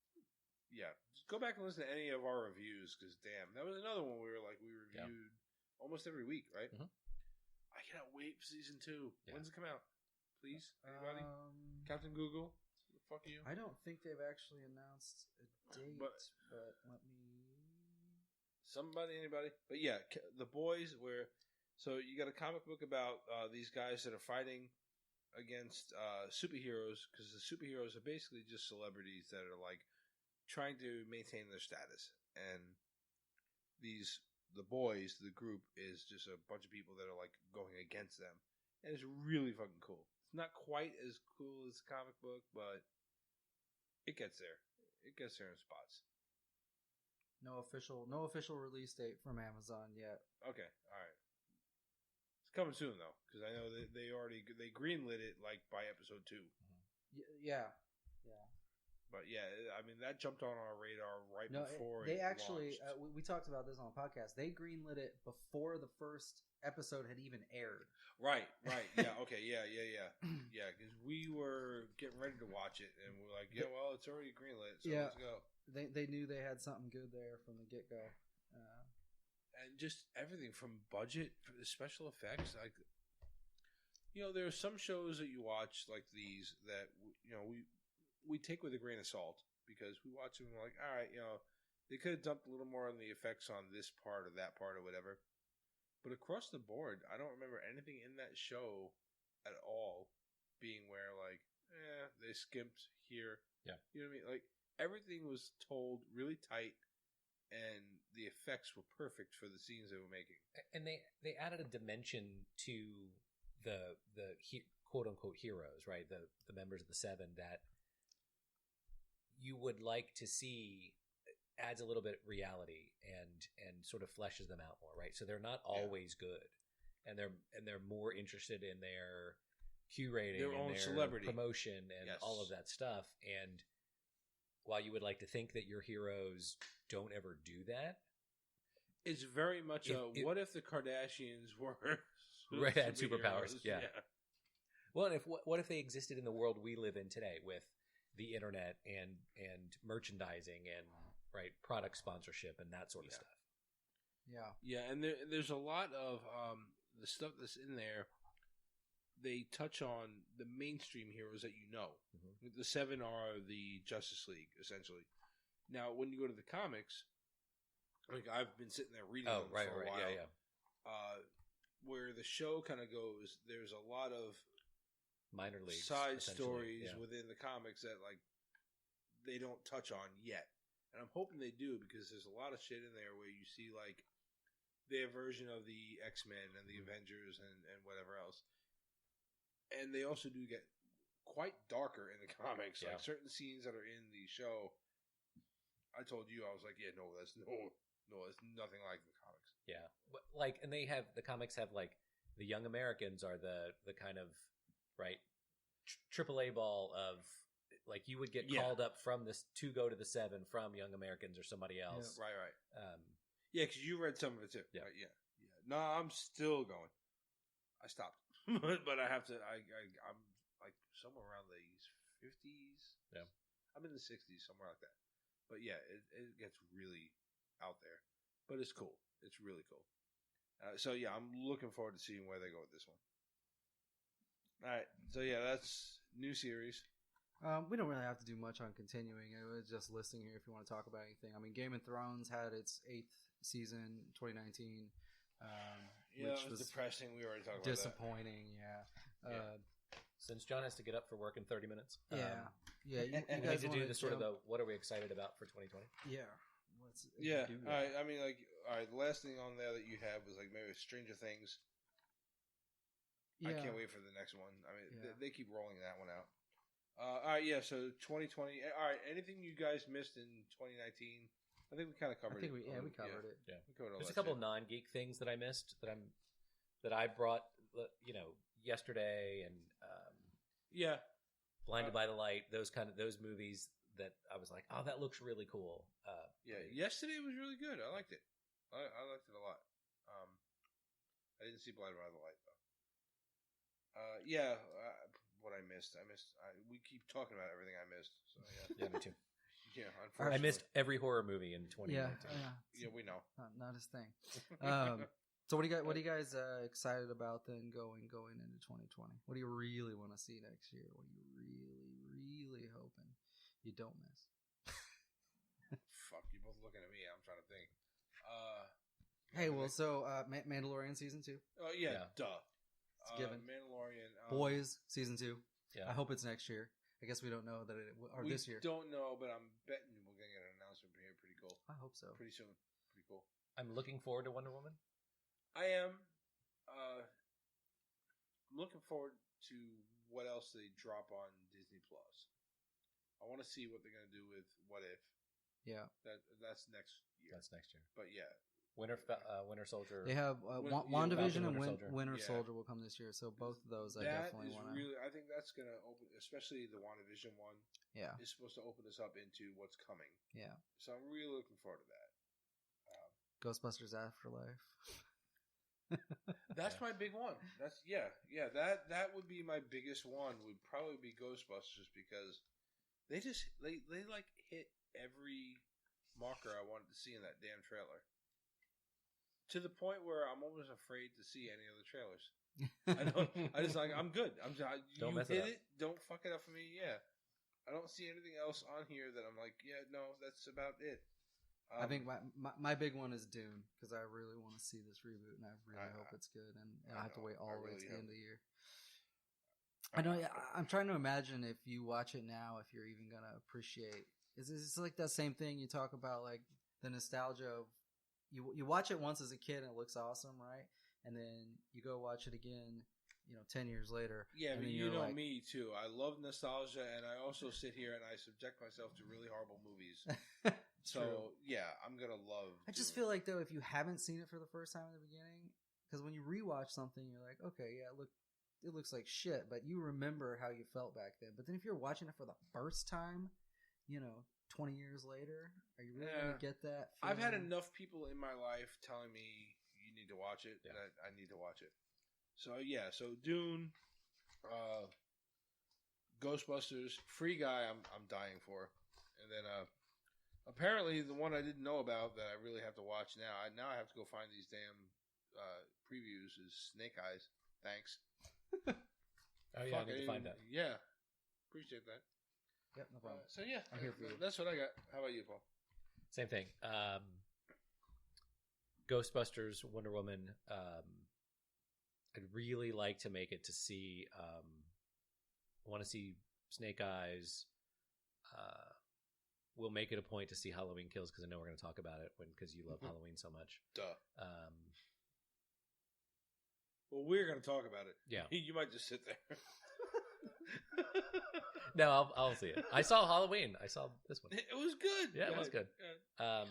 Yeah. Just go back and listen to any of our reviews because damn, that was another one we reviewed almost every week, right? Mm-hmm. I cannot wait for season 2. Yeah. When's it come out? Please? Anybody? Captain Google? The fuck are you? I don't think they've actually announced a date, but let me... Somebody, anybody? But yeah, The Boys, so you got a comic book about these guys that are fighting against superheroes, because the superheroes are basically just celebrities that are like trying to maintain their status. And the Boys, the group, is just a bunch of people that are like going against them. And it's really fucking cool. It's not quite as cool as the comic book, but it gets there. It gets there in spots. No official release date from Amazon yet. Okay, all right. It's coming soon though, because I know they greenlit it like by episode 2. Yeah. But yeah, I mean that jumped on our radar before they it actually launched. we talked about this on the podcast. They greenlit it before the first episode had even aired. Right. Yeah. Okay. Yeah. Because we were getting ready to watch it, and we're like, yeah, well, it's already greenlit, so let's go. They knew they had something good there from the get go, and just everything from budget, for the special effects. Like, there are some shows that you watch like these that we take with a grain of salt because we watch them and we're like, all right, they could have dumped a little more on the effects on this part or that part or whatever. But across the board, I don't remember anything in that show at all being where like, they skimped here. Yeah, you know what I mean? Like. Everything was told really tight, and the effects were perfect for the scenes they were making. And they added a dimension to the quote unquote heroes, right? The members of the Seven that you would like to see adds a little bit of reality and sort of fleshes them out more, right? So they're not always good, and they're more interested in their curating, their own their celebrity promotion, and all of that stuff. And while you would like to think that your heroes don't ever do that, it's very much what if the Kardashians were had superpowers. Yeah. Well, and what if they existed in the world we live in today with the internet and merchandising and product sponsorship and that sort of stuff? Yeah, and there's a lot of the stuff that's in there. They touch on the mainstream heroes that you know. Mm-hmm. The 7 are the Justice League, essentially. Now, when you go to the comics, I've been sitting there reading them for a while. Yeah. Where the show kind of goes, there's a lot of minor leagues side stories within the comics that they don't touch on yet, and I'm hoping they do, because there's a lot of shit in there where you see their version of the X-Men and the Avengers and whatever else, and they also do get quite darker in the comics. Like certain scenes that are in the show, I told you, I was like, yeah, no, that's nothing like the comics. Yeah, but and they have, the comics have the Young Americans are the kind of AAA ball of you would get called up from this to go to the 7 from Young Americans or somebody else. Yeah. Right. Yeah, because you read some of it too. Yeah. Right? Yeah. No, I'm still going. I stopped, but I have to. I'm somewhere around the 50s. Yeah, I'm in the 60s, somewhere like that. But yeah, it gets really out there, but it's cool. It's really cool. So yeah, I'm looking forward to seeing where they go with this one. All right, so yeah, that's new series. We don't really have to do much on continuing. It was just listing here if you want to talk about anything. I mean, Game of Thrones had its 8th season, 2019. Which was depressing. We already talked about that. Disappointing, yeah. Since John has to get up for work in 30 minutes. You guys need to do the sort of what are we excited about for 2020? Yeah. All right. I mean, all right, the last thing on there that you have was maybe Stranger Things. Yeah. I can't wait for the next one. I mean, they keep rolling that one out. All right, so 2020. All right, anything you guys missed in 2019? I think we kind of covered it. We covered it. Yeah. We covered There's a couple of non-geek things that I missed that I brought, yesterday, and Blinded by the Light, those movies that I was like, oh, that looks really cool. Yesterday was really good. I liked it. I liked it a lot. I didn't see Blinded by the Light though. What I missed. We keep talking about everything I missed. So yeah, me too. Yeah, I missed every horror movie in 2019. Yeah, we know. Not his thing. So what are you guys excited about then going into 2020? What do you really want to see next year? What are you really hoping you don't miss? Fuck, you're both looking at me. I'm trying to think. Mandalorian season 2. Oh yeah, duh. It's given. Mandalorian. Boys season 2. Yeah. I hope it's next year. I guess we don't know that this year. We don't know, but I'm betting we're going to get an announcement here pretty cool. I hope so. Pretty soon. Pretty cool. I'm looking forward to Wonder Woman. I am. I'm looking forward to what else they drop on Disney Plus. I want to see what they're going to do with What If. Yeah. That's next year. But yeah. Winter Soldier. They have WandaVision and Winter Soldier will come this year, so both of those I definitely want to. I think that's going to open, especially the WandaVision one. Yeah, is supposed to open us up into what's coming. Yeah, so I'm really looking forward to that. Ghostbusters Afterlife. That's my big one. That's that would be my biggest one. Would probably be Ghostbusters, because they hit every marker I wanted to see in that damn trailer. To the point where I'm almost afraid to see any of the trailers. I'm good. Don't mess it up. Don't fuck it up for me. Yeah. I don't see anything else on here that I'm like, yeah, no, that's about it. I think my big one is Dune, because I really want to see this reboot, and I really hope it's good, and I have to wait all the way to the end of the year. I know. I'm trying to imagine if you watch it now, if you're even going to appreciate. It's like that same thing you talk about, like the nostalgia of, You watch it once as a kid and it looks awesome, right? And then you go watch it again, 10 years later. Yeah, but you know me too. I love nostalgia, and I also sit here and I subject myself to really horrible movies. So yeah, I'm gonna love. I just feel like though, if you haven't seen it for the first time in the beginning, because when you rewatch something, you're like, okay, yeah, it looks like shit, but you remember how you felt back then. But then if you're watching it for the first time, 20 years later, are you really going to get that feeling? I've had enough people in my life telling me you need to watch it that I need to watch it. So Dune, Ghostbusters, Free Guy. I'm dying for, and then apparently the one I didn't know about that I really have to watch now. I have to go find these damn previews. Is Snake Eyes. Thanks. Oh yeah, I need to find that. Yeah, appreciate that. Yep, no problem. So yeah, I'm here for you. That's what I got. How about you, Paul? Same thing. Ghostbusters, Wonder Woman. I'd really like to make it to see. I want to see Snake Eyes. We'll make it a point to see Halloween Kills because I know we're going to talk about it because you love Halloween so much. Duh. Well, we're going to talk about it. Yeah. You might just sit there. No, I'll see it. I saw Halloween. I saw this one. It was good. Yeah, it was good. Yeah.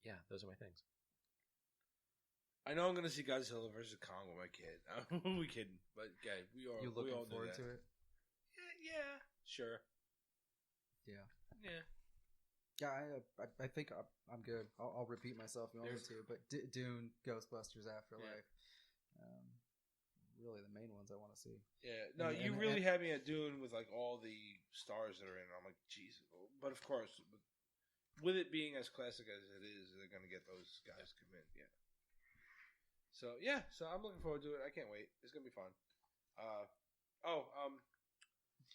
Yeah, those are my things. I know I'm going to see Godzilla vs. Kong with my kid. We kidding, but okay, we all. You looking we all forward to it? Yeah, sure. Yeah. Yeah, I think I'm good. I'll repeat myself if you want me to, but Dune, Ghostbusters, Afterlife, really the main ones I want to see. Yeah, no, you really had me at Dune with like all the stars that are in it. I'm like, jeez. But of course, with it being as classic as it is, they're going to get those guys come in. Yeah. So I'm looking forward to it. I can't wait. It's going to be fun.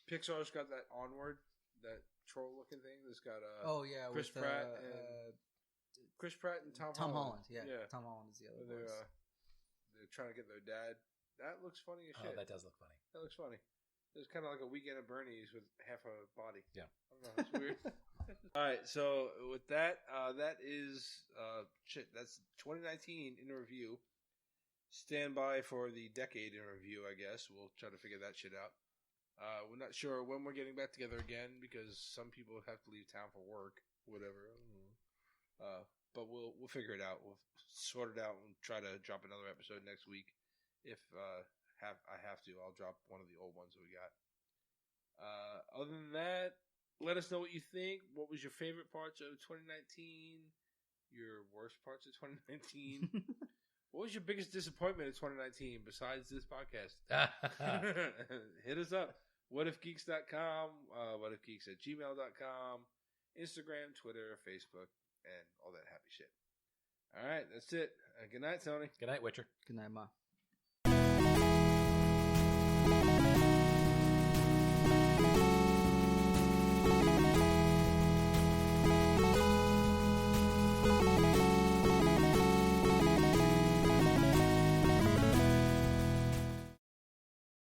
Pixar's got that Onward, that troll-looking thing. That's got Chris Pratt and Tom Holland. Yeah, Tom Holland is the other one. They're trying to get their dad. That looks funny as shit. Oh, that does look funny. That looks funny. It's kind of like a Weekend at Bernie's with half a body. Yeah. I don't know. It's weird. All right. So with that, that is that's 2019 in review. Stand by for the decade in review, I guess. We'll try to figure that shit out. We're not sure when we're getting back together again because some people have to leave town for work, whatever. I don't know. But we'll figure it out. We'll sort it out and try to drop another episode next week. If I have to, I'll drop one of the old ones that we got. Other than that, let us know what you think. What was your favorite parts of 2019? Your worst parts of 2019? What was your biggest disappointment of 2019 besides this podcast? Hit us up. Whatifgeeks.com, whatifgeeks@gmail.com, Instagram, Twitter, Facebook, and all that happy shit. All right, that's it. Good night, Tony. Good night, Witcher. Good night, Ma.